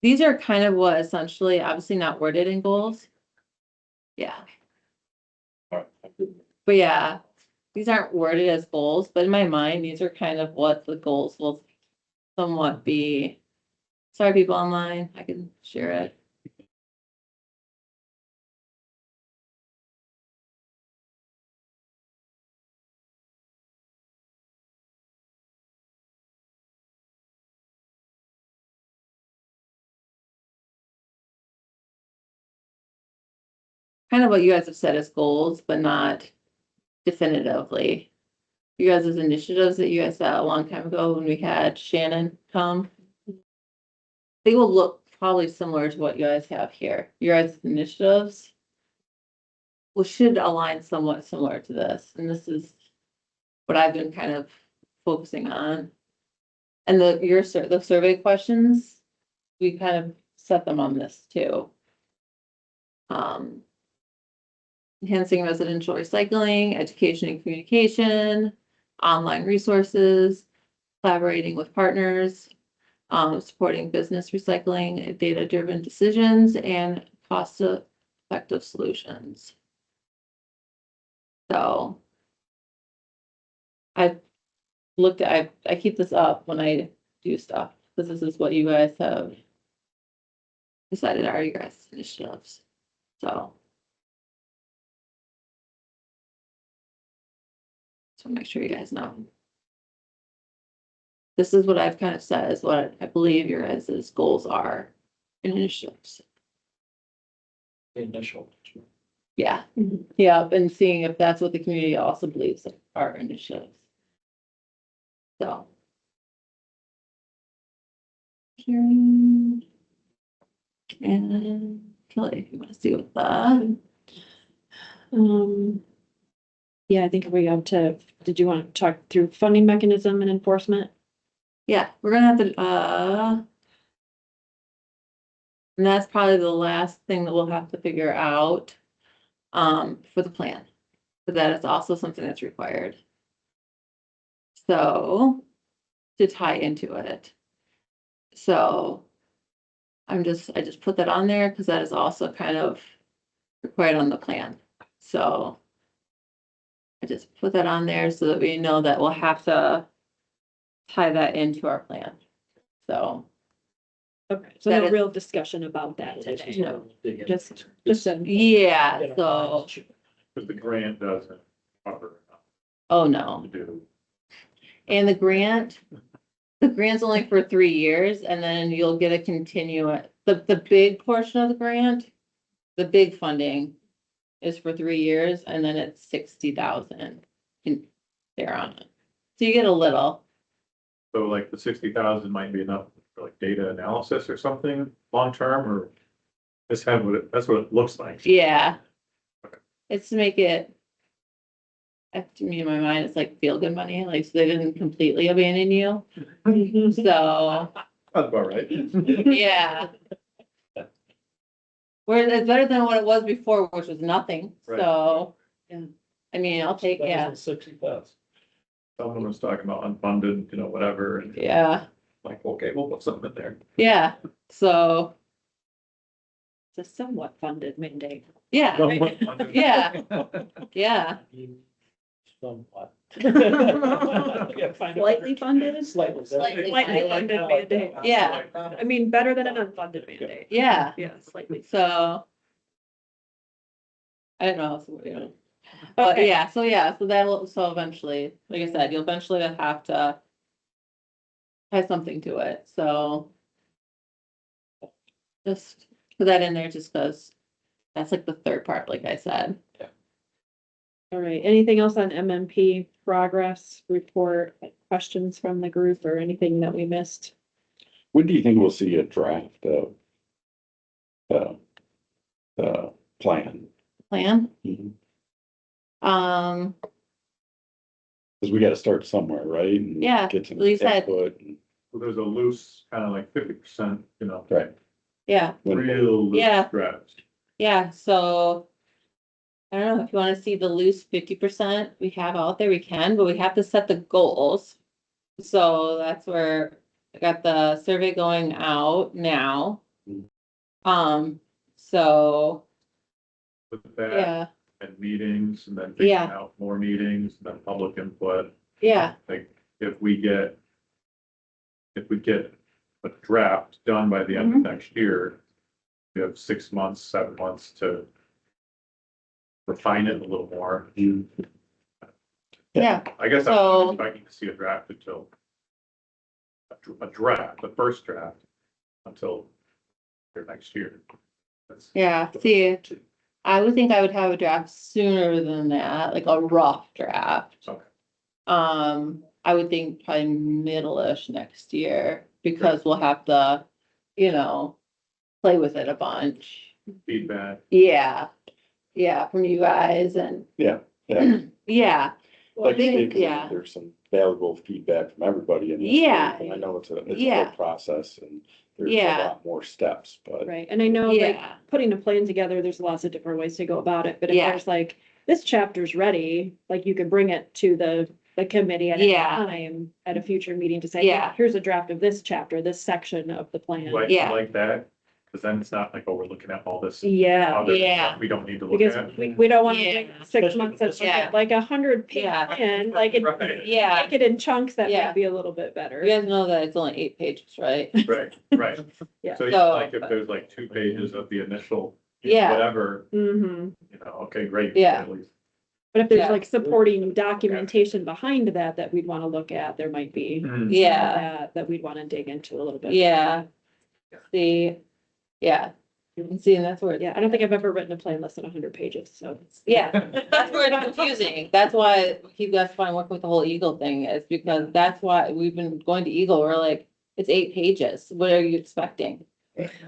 These are kind of what essentially, obviously not worded in goals. Yeah. But yeah, these aren't worded as goals, but in my mind, these are kind of what the goals will somewhat be. Sorry, people online, I can share it. kind of what you guys have set as goals, but not definitively. You guys' initiatives that you guys set a long time ago when we had Shannon come. They will look probably similar to what you guys have here. Your guys' initiatives should align somewhat similar to this, and this is what I've been kind of focusing on. And the survey questions, we kind of set them on this too. Enhancing residential recycling, education and communication, online resources, collaborating with partners, supporting business recycling, data-driven decisions, and cost-effective solutions. So I keep this up when I do stuff, because this is what you guys have decided are your guys' initiatives. So make sure you guys know. This is what I've kind of said is what I believe your guys' goals are and initiatives. Initial. Yeah, yeah, and seeing if that's what the community also believes are initiatives. So. And Kelly, if you want to see what that. Yeah, I think if we go to, did you want to talk through funding mechanism and enforcement? Yeah, we're gonna have to, and that's probably the last thing that we'll have to figure out, for the plan. But that is also something that's required. So, to tie into it. So, I just put that on there because that is also kind of required on the plan. So, I just put that on there so that we know that we'll have to tie that into our plan. So, Okay, so That no is- real discussion about that today. no, Just yeah, so, But the grant doesn't cover oh enough no. to do. And the grant's only for 3 years, and then you'll get a continuous, the big portion of the grant, the big funding is for 3 years, and then it's 60,000 in there on it. So you get a little, So like the 60,000 might be enough for like data analysis or something long term, or that's that's what it looks like. yeah. It's to make it, to me, in my mind, it's like feel good money, like, so they didn't completely abandon you. So, That's about right. yeah. Whereas it's better than what it was before, which was nothing, Right. so. Yeah. I mean, I'll take, yeah, 60,000. Someone was talking about unfunded, whatever, and yeah, like, okay, we'll put something in there. yeah, so, It's a somewhat funded mandate. yeah, Somewhat funded. yeah, yeah, Somewhat. Slightly funded? Slightly. Slightly funded mandate. yeah, I mean, better than an unfunded mandate. yeah, Yeah, slightly. so. I don't know, so, you know, but Okay. yeah, so so eventually, like I said, you'll eventually have to. Have something to it, so. Just put that in there just because that's like the third part, like I said. All right, anything else on MMP progress report, questions from the group or anything that we missed? When do you think we'll see a draft of the plan? Plan, Mhm. um, Cause we gotta start somewhere, right? And Yeah, Get some well, you said- input. So there's a loose, kind of like 50%, Right. yeah, real loose Yeah. draft. yeah, so. I don't know if you wanna see the loose 50% we have out there, we can, but we have to set the goals. So that's where I got the survey going out now. So, With that yeah, and meetings and then figuring Yeah. out more meetings, and then public input. yeah, Like if we get a draft done by the end of next year, we have 6 months, 7 months to refine it a little more. yeah, I guess So- I'm expecting to see a draft until a draft, the first draft until next year. That's- yeah, see. I would think I would have a draft sooner than that, like a rough draft. Okay. I would think probably middle-ish next year, because we'll have to, play with it a bunch. Feedback. Yeah, yeah, from you guys and, Yeah. yeah, Like, I think, Steve, yeah. there's some valuable feedback from everybody in this. Yeah. group, and I know it's a Yeah. whole process and there's a Yeah. lot more steps, but. Right, and I know like Yeah, putting a plan together, there's lots of different ways to go about it, but if Yeah. there's like, this chapter's ready, like you could bring it to the committee at any Yeah. time at a future meeting to say, Yeah. here's a draft of this chapter, this section of the plan. Like, Yeah. like that, because then it's not like, oh, we're looking at all this Yeah, other Yeah. stuff we don't need to look because at. we don't want to Yeah. take 6 months and look Yeah. at like 100 page Yeah. plan, like it, Right. yeah. make it in chunks that Yeah. might be a little bit better. You guys know that it's only 8 pages, right? Right, right. Yeah. So, So- like, if there's like 2 pages of the initial, Yeah. whatever, Hmm, okay, great. Yeah. At least. but if there's Yeah. like supporting documentation behind that we'd want to look at, there might be Yeah, that we'd want to dig into a little bit. yeah. See, yeah, and see, and that's where, Yeah, I don't think I've ever written a plan less than 100 pages, so. it's- yeah, that's where it's confusing. That's why that's why I'm working with the whole Eagle thing, is because that's why we've been going to Eagle, we're like, it's 8 pages. What are you expecting?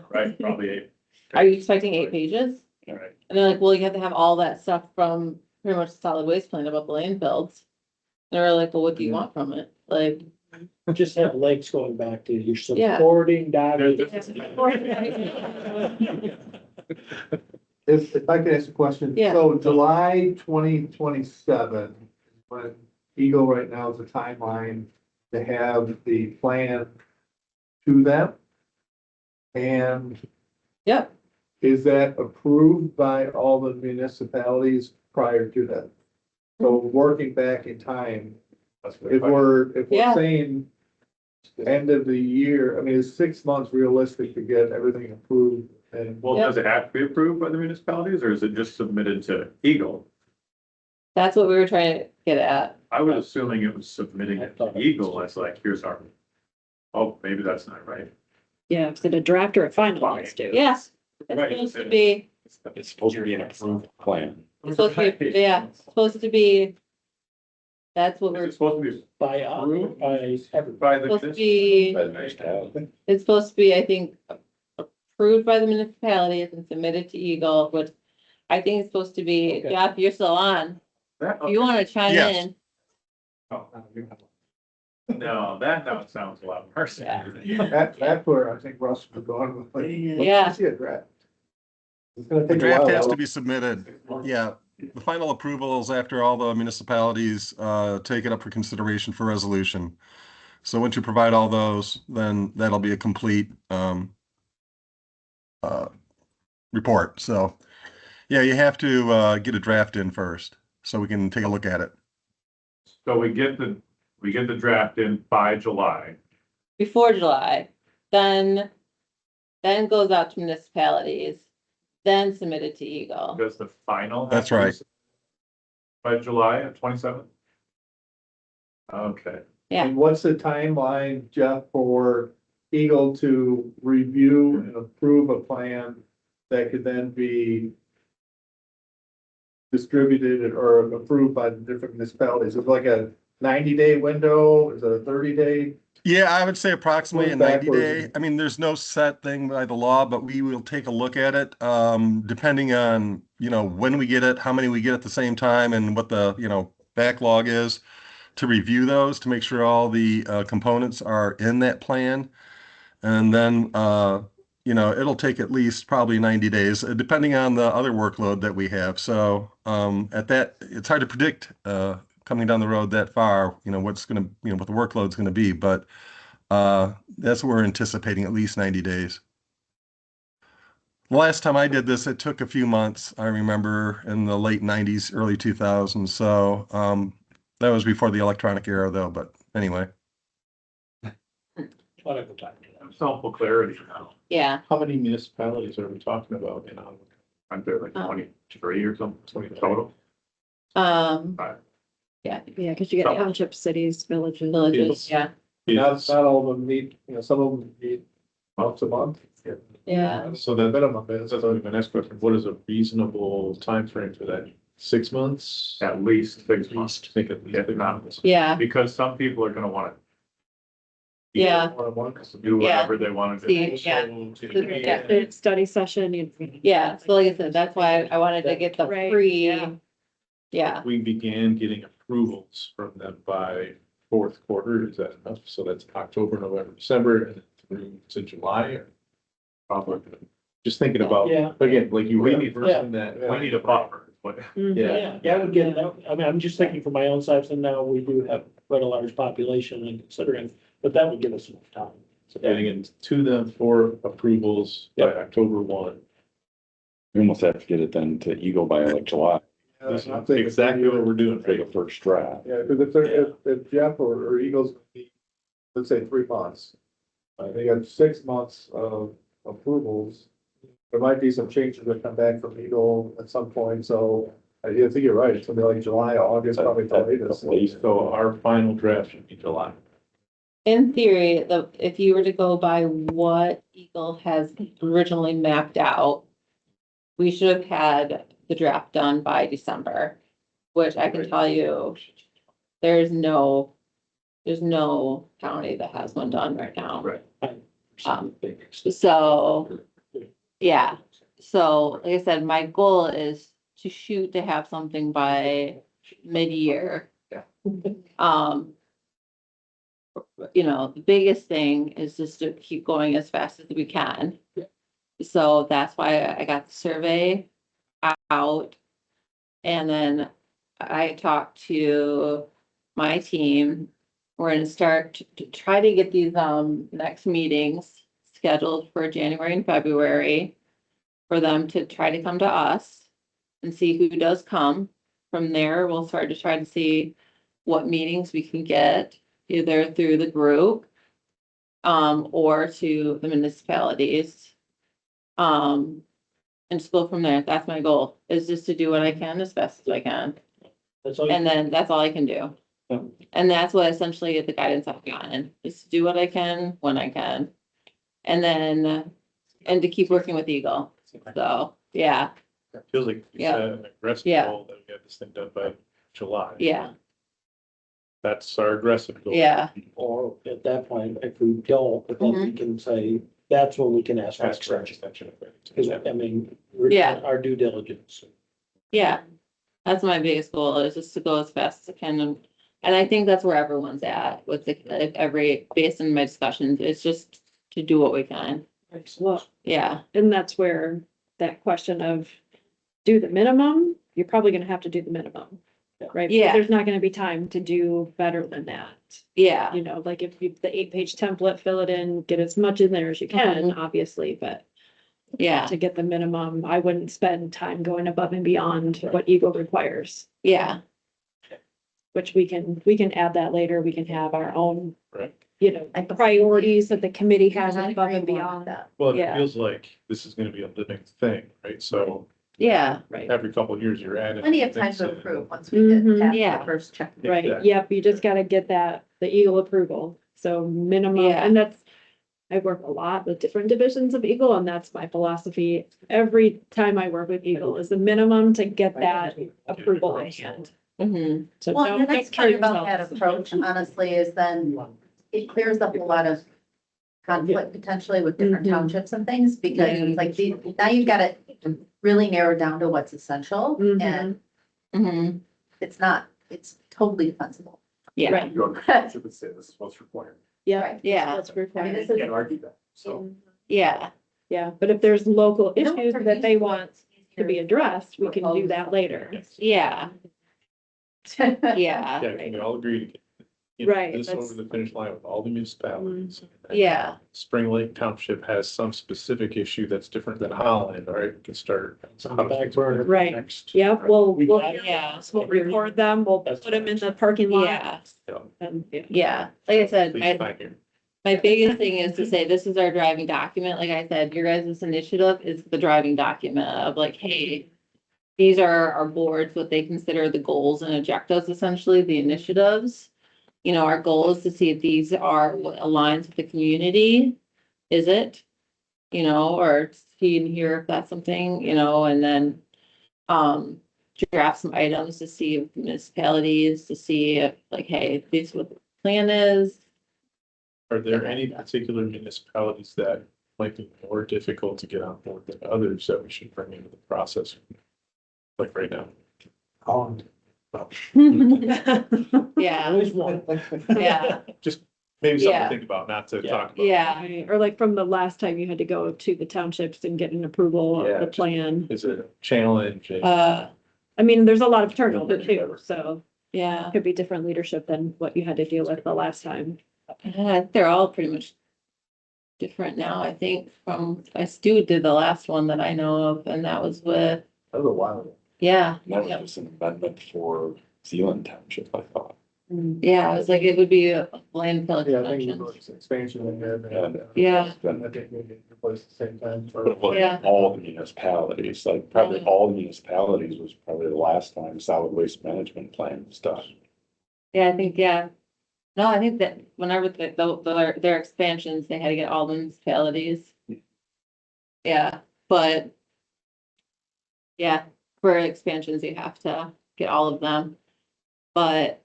Right, probably 8. Are you expecting 8 pages? Right. And they're like, well, you have to have all that stuff from pretty much the solid waste plan about the landfills. And we're like, well, what do you want from it? Like, Just have links going back to your Yeah. supporting document. If I could ask a question. Yeah. So July 2027, when Eagle right now is a timeline to have the plan to them. And yep, is that approved by all the municipalities prior to that? So working back in time, That's a good if question. we're Yeah. saying end of the year, I mean, is 6 months realistic to get everything approved? And Well, does it have to be approved by the municipalities, or is it just submitted to Eagle? that's what we were trying to get at. I was assuming it was submitting it to Eagle as like, here's our, oh, maybe that's not right. Yeah, is it a draft or a final needs to? Yes, it's Right. supposed to be, It's supposed to be an approved plan. it's supposed to be, yeah, it's supposed to be. That's what Is we're it supposed to be By, by everybody. by the supposed to municipal? be. By the municipality. It's supposed to be, I think, approved by the municipalities and submitted to Eagle, which I think it's supposed to be, Okay. Jeff, you're still on. That- If you wanna chime Yes. in, No, that now sounds a lot worse. that's where I think Russ was going with. like, Yeah. let's see a draft. It's gonna The take a draft while. has to be submitted. Yeah, the final approval is after all the municipalities take it up for consideration for resolution. So once you provide all those, then that'll be a complete report. So, yeah, you have to get a draft in first so we can take a look at it. So we get the draft in by July. before July, then goes out to municipalities, then submitted to Eagle. Does the final? have That's to be right. By July of 27? Okay, Yeah. And what's the timeline, Jeff, for Eagle to review and approve a plan that could then be distributed or approved by the different municipalities? Is it like a 90-day window? Is it a 30-day? Yeah, I would say approximately a Going 90 day. backwards. I mean, there's no set thing by the law, but we will take a look at it, depending on, when we get it, how many we get at the same time, and what the, backlog is, to review those, to make sure all the components are in that plan. And then, it'll take at least probably 90 days, depending on the other workload that we have. So at that, it's hard to predict coming down the road that far, what's going to, what the workload's going to be. But that's what we're anticipating, at least 90 days. The last time I did this, it took a few months. I remember in the late 90s, early 2000s. So that was before the electronic era, though. But anyway. Whatever time. some helpful clarity now. Yeah, How many municipalities are we talking about in Ottawa? Aren't there like Oh. 23 or something total? um, Five. Yeah, because you get townships, cities, villages. villages, yeah, Not all of them meet, some of them meet once a month. Yeah. So that, Minimum is, that's my next question. What is a reasonable time frame for that? 6 months? At least 6 months. I think at least. If not, Yeah, because some people are gonna wanna yeah, do whatever they wanna do. see, yeah, The study session. yeah. So like I said, that's why I wanted to get the Right, free. yeah. Yeah, We began getting approvals from them by fourth quarter. Is that enough? So that's October, November, December, and through to July or? Probably. Just thinking about, Yeah. again, like you We really need- person that. We need a buffer, but Yeah. Yeah, I would get it out. I mean, I'm just thinking for my own size, and now we do have quite a large population and considering, but that would give us enough time. So Getting it to them for approvals by October 1. We almost have to get it then to Eagle by like July This I'm is thinking exactly what we're doing. for the first draft. Yeah, because if Jeff or Eagles, let's say 3 months, they got 6 months of approvals. There might be some changes that come back from Eagle at some point, so I think you're right, it's gonna be like July, August, probably the latest. So our final draft should be July. in theory, if you were to go by what Eagle has originally mapped out, we should have had the draft done by December, which I can tell you, there's no county that has one done right now. Right. So, yeah, so like I said, my goal is to shoot to have something by mid-year. Yeah. You know, the biggest thing is just to keep going as fast as we can. Yeah. So that's why I got the survey out. And then I talked to my team. We're gonna start to try to get these next meetings scheduled for January and February. For them to try to come to us and see who does come. From there, we'll start to try to see what meetings we can get, either through the group. Or to the municipalities. And just go from there. That's my goal, is just to do what I can as best as I can. That's all you- And then that's all I can do. Yeah. And that's what essentially the guidance I've gotten, is to do what I can when I can. And then, and to keep working with Eagle. So, yeah, It feels like you Yeah. set an aggressive Yeah. goal that we have this thing done by July. yeah, That's our aggressive goal. yeah, Or at that point, if we don't, but then we can say, that's when we can ask for Ask for extension. extension. Because I mean, we're, Yeah. our due diligence. yeah. That's my biggest goal, is just to go as fast as I can. And I think that's where everyone's at with based on my discussions, it's just to do what we can. Well, Yeah, and that's where that question of do the minimum, you're probably gonna have to do the minimum. Right? Because Yeah. There's not gonna be time to do better than that. yeah, You know, like if you, the 8-page template, fill it in, get as much in there as you can, obviously, but yeah, to get the minimum, I wouldn't spend time going above and beyond what Eagle requires. yeah, Which we can add that later. We can have our own, Right. you know, priorities that the committee has I above agree and more with beyond. that. Well, it Yeah. feels like this is gonna be a living thing, right? So yeah, Right, every couple of years you're adding. Plenty of time things to in. approve once we get Mhm. past Yeah. the first check. right. Exactly. Yep, you just gotta get that, the Eagle approval. So minimum, Yeah. and that's, I work a lot with different divisions of Eagle, and that's my philosophy. Every time I work with Eagle is the minimum to get that approval in hand. hmm So Well, don't the nice kill part about yourself. that approach, honestly, is then it clears up a lot of conflict potentially with different Mhm. townships and things, because it's like, now you've got it really narrowed down to what's essential, Mhm. and hmm it's totally defensible. yeah, Right. You're going to say this is what's required. Yeah. Right. yeah, That's I mean, required. this is. Can't argue that, so. yeah, Yeah, but if there's local You know what issues they're that they used want to be addressed, we can do that later. yeah, yeah, Yeah, can we all agree to get Right, this that's- over the finish line with all the municipalities? yeah, Spring Lake Township has some specific issue that's different than Holland, all right, we can start. It's on the back burner. Right. Next. Yep, we'll We got it. yeah, we'll record them, we'll That's put them in the parking lot. yeah, And, yeah. yeah. Like I said, Please my find here. My biggest thing is to say, this is our driving document. Like I said, your guys' initiative is the driving document of like, hey, these are our boards, what they consider the goals and objectives, essentially, the initiatives. You know, our goal is to see if these are what aligns with the community. Is it? you know, or see and hear if that's something, you know, and then draft some items to see if municipalities, to see if like, hey, this is what the plan is. Are there any particular municipalities that might be more difficult to get on board than others that we should bring into the process? Like right now? Holland. Yeah, Always one. yeah, Just maybe something Yeah. to think about, not to Yeah. talk about. yeah. Right, or like from the last time you had to go to the townships and get an approval Yeah, of the just- plan. Is it a challenge? I mean, there's a lot of turnover too, so Yeah, it could be different leadership than what you had to deal with the last time. they're all pretty much different now, I think, from, Stu did the last one that I know of, and that was with, That was a while ago. yeah. That was just an amendment for Zealand Township, I thought. Yeah, I was like, it would be a landfill Yeah, I think expansion. it was expansion in there. Yeah. Then I think we get replaced at the same time But for. it wasn't Yeah. all the municipalities, like probably Yeah. all the municipalities was probably the last time solid waste management plan was done. Yeah, I think, yeah. No, I think that whenever their expansions, they had to get all the municipalities. Yeah, but. Yeah, for expansions, you have to get all of them. But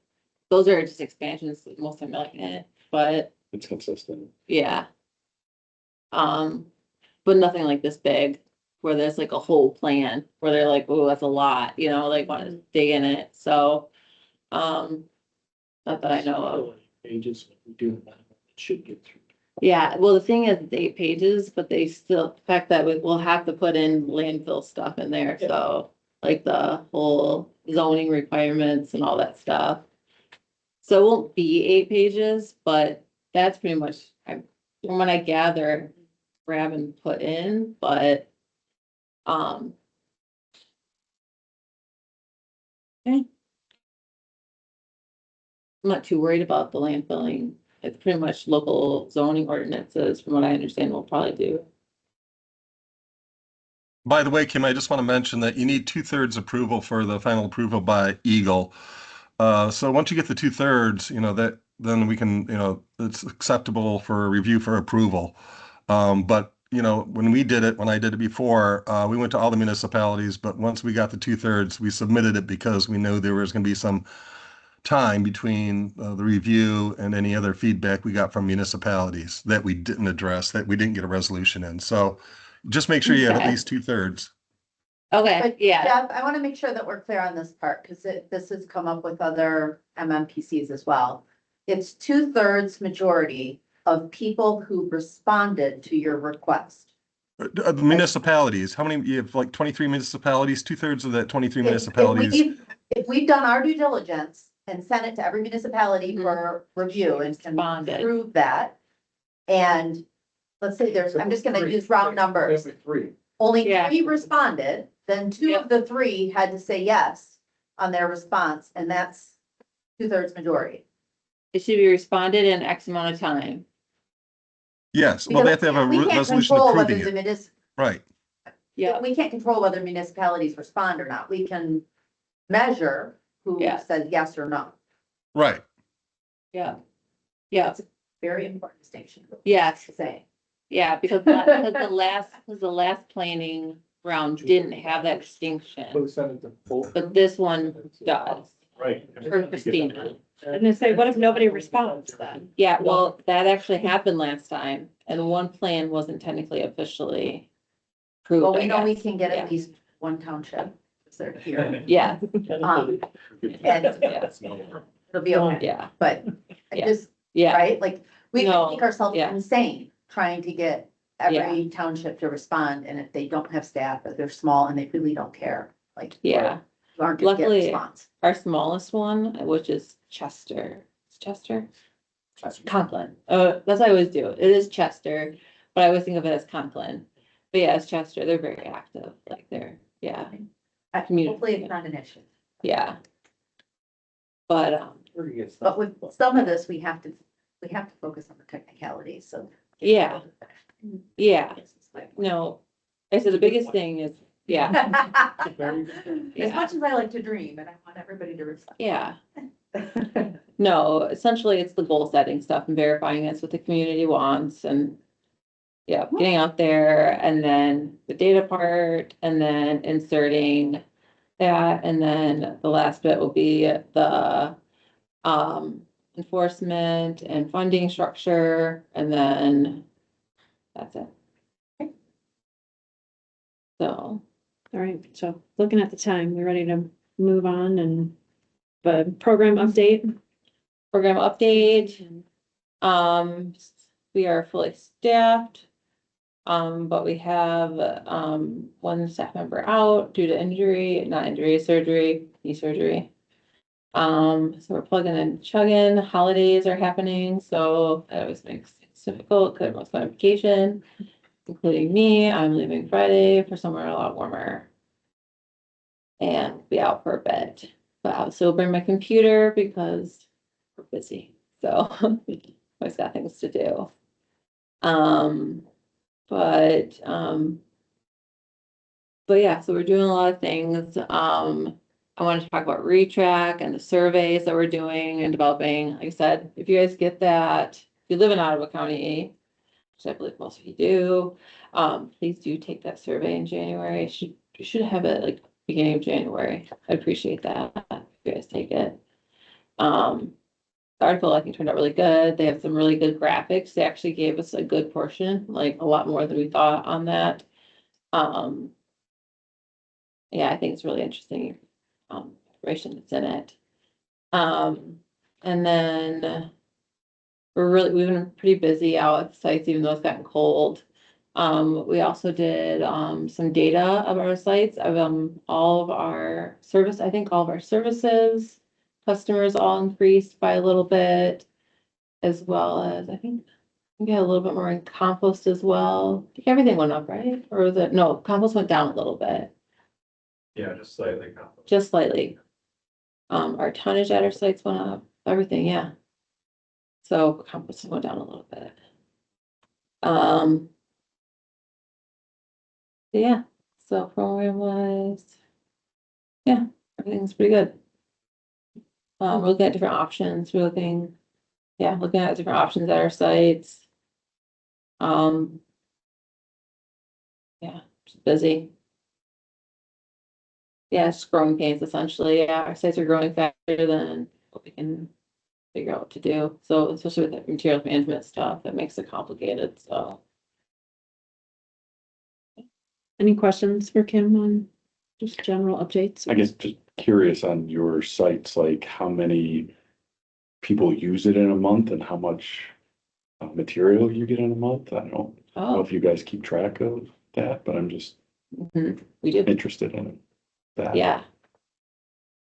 those are just expansions, most of them are like, but It's consistent. yeah. But nothing like this big, where there's like a whole plan, where they're like, oh, that's a lot, you know, like want to dig in it, so. Not that I know of. Pages, we do, it should get through. Yeah, well, the thing is, it's 8 pages, but they still, the fact that we'll have to put in landfill stuff in there, so. Like the whole zoning requirements and all that stuff. So it won't be 8 pages, but that's pretty much, from what I gather, grab and put in, but. Okay. I'm not too worried about the landfilling. It's pretty much local zoning ordinances, from what I understand, we'll probably do. By the way, Kim, I just want to mention that you need 2/3 approval for the final approval by Eagle. So once you get the 2/3, that then we can, it's acceptable for review for approval. But when I did it before, we went to all the municipalities, but once we got the 2/3, we submitted it because we knew there was going to be some time between the review and any other feedback we got from municipalities that we didn't address, that we didn't get a resolution in. So just make sure you have at Okay. least 2/3. Okay, But yeah, Jeff, I want to make sure that we're clear on this part, because this has come up with other MMPCs as well. It's 2/3 majority of people who responded to your request. The municipalities, how many, you have like 23 municipalities, 2/3 of that 23 If municipalities. we've done our due diligence and sent it to every municipality for review and can Responded. prove that. And let's say I'm just gonna use round numbers. Three. Only Yeah. 3 responded, then 2 of the 3 had to say yes on their response, and that's 2/3 majority. it should be responded in X amount of time. Yes, well, they have to have a We can't resolution control whether approving the it, right? Yeah, we can't control whether municipalities respond or not. We can measure who Yeah. said yes or no. Right. yeah, yeah, That's a very important distinction yes, to say. yeah, because the last planning round didn't have that distinction, So we send it to both. but this one does, Right. for Christina. And then say, what if nobody responds then? Yeah, well, that actually happened last time, and one plan wasn't technically officially approved, Well, we I know we guess. can get Yeah. at least one township, because they're here. Yeah, And yeah, it'll be okay, yeah, but I Yeah. just, yeah, right, like, we No, can make ourselves yeah. insane trying to get every township to respond, and if they don't have staff, or they're small and they really don't care, like. yeah. You aren't gonna get a Luckily- response. Our smallest one, which is Chester, it's Chester? Conklin, that's what I always do, it is Chester, but I always think of it as Conklin. But yeah, it's Chester, they're very active, like they're, yeah, community. Hopefully it's not an issue, yeah. But, but with some of this, we have to focus on the technicalities, so. yeah, yeah, no, I said the biggest thing is, yeah, As much as I like to dream, and I want everybody to respond. yeah. No, essentially it's the goal setting stuff and verifying that's what the community wants and yeah, getting out there and then the data part and then inserting that. And then the last bit will be the enforcement and funding structure, and then that's it. So, All right, so looking at the time, we're ready to move on and the program update. program update, we are fully staffed. But we have, one staff member out due to injury, not injury, surgery, knee surgery. So we're plugging and chugging, holidays are happening, so that always makes it difficult, because everyone's going on vacation, including me. I'm leaving Friday for somewhere a lot warmer. And be out for a bit, but I'll still bring my computer because we're busy, so always got things to do. But yeah, so we're doing a lot of things. I wanted to talk about retrack and the surveys that we're doing and developing. Like I said, if you guys get that, if you live in Ottawa County, which I believe most of you do, please do take that survey in January. You should have it like beginning of January. I'd appreciate that if you guys take it. The article I think turned out really good. They have some really good graphics. They actually gave us a good portion, like a lot more than we thought on that. Yeah, I think it's really interesting, information that's in it. And then we've been pretty busy out at the sites, even though it's gotten cold. We also did, some data of our sites, of, all of our service, I think all of our services, customers all increased by a little bit, as well as, I think we had a little bit more in compost as well. I think everything went up, right? Or was it, no, compost went down a little bit, Yeah, just slightly. just slightly. Our tonnage at our sites went up, everything, yeah. So compost went down a little bit. Yeah, so program wise, yeah, everything's pretty good. We're looking at different options, looking at different options at our sites. Yeah, just busy. Yeah, it's growing pains essentially. Yeah, our sites are growing faster than what we can figure out what to do. So especially with the materials management stuff, that makes it complicated, so. Any questions for Kim on just general updates? I guess just curious on your sites, like how many people use it in a month and how much material you get in a month? I don't know Oh, if you guys keep track of that, but I'm just we do, interested in that. yeah.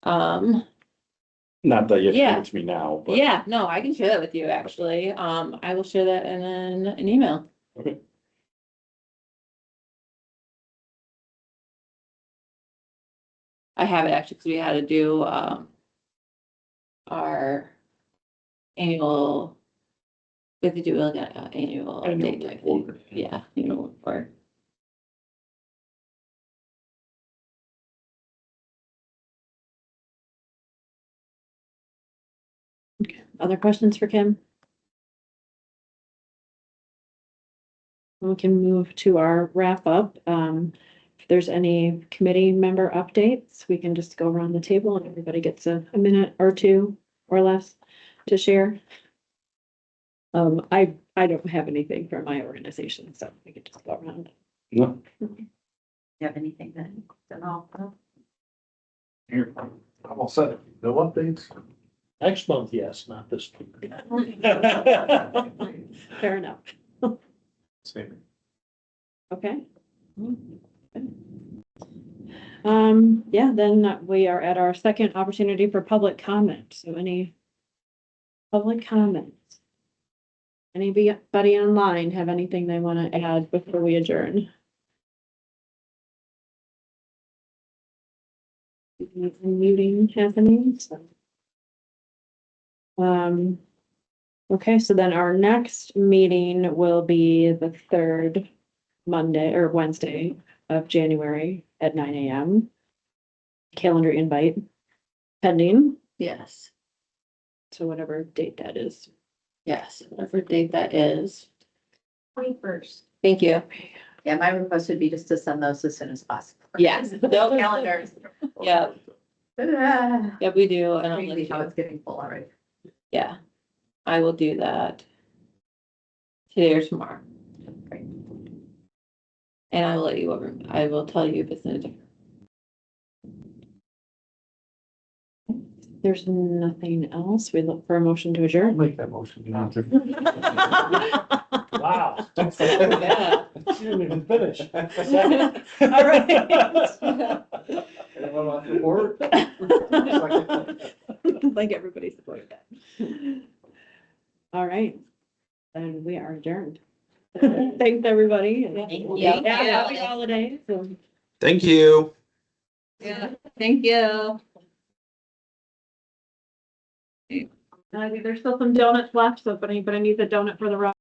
Not that you have to Yeah. give it to me now, but. Yeah, no, I can share that with you, actually. I will share that in an email. Okay. I have it actually, because we had to do, our annual, we have to do like an annual Annual update type thing. report. Yeah, annual report. Other questions for Kim? We can move to our wrap up. If there's any committee member updates, we can just go around the table and everybody gets a minute or two or less to share. I don't have anything for my organization, so we can just go around. No, You have anything that, no? Here, I'm all set. No updates? Next month, yes, not this. Fair enough. Same. Okay. Yeah, then we are at our second opportunity for public comment. So any public comments? Anybody online have anything they want to add before we adjourn? Muting happening, so. Okay, so then our next meeting will be the third Monday or Wednesday of January at 9 a.m. Calendar invite pending, Yes, so whatever date that is. yes, whatever date that is. 21st. Thank you. Yeah, my request would be just to send those as soon as possible. Yes. Calendars. Yeah, Ah, yeah, we do. And I'll let Crazy how you- it's getting full already. Yeah, I will do that today or tomorrow. Great. And I will let you over, I will tell you if it's in a different. There's nothing else. We look for a motion to adjourn. Make that motion. Wow. Yeah. She didn't even finish. All right. Anyone want support? Like everybody supported that. All right, then we are adjourned. Thanks, everybody. Thank you. Yeah, happy holidays. Thank you. Yeah, thank you. There's still some donuts left, so if anybody needs a donut for the ride.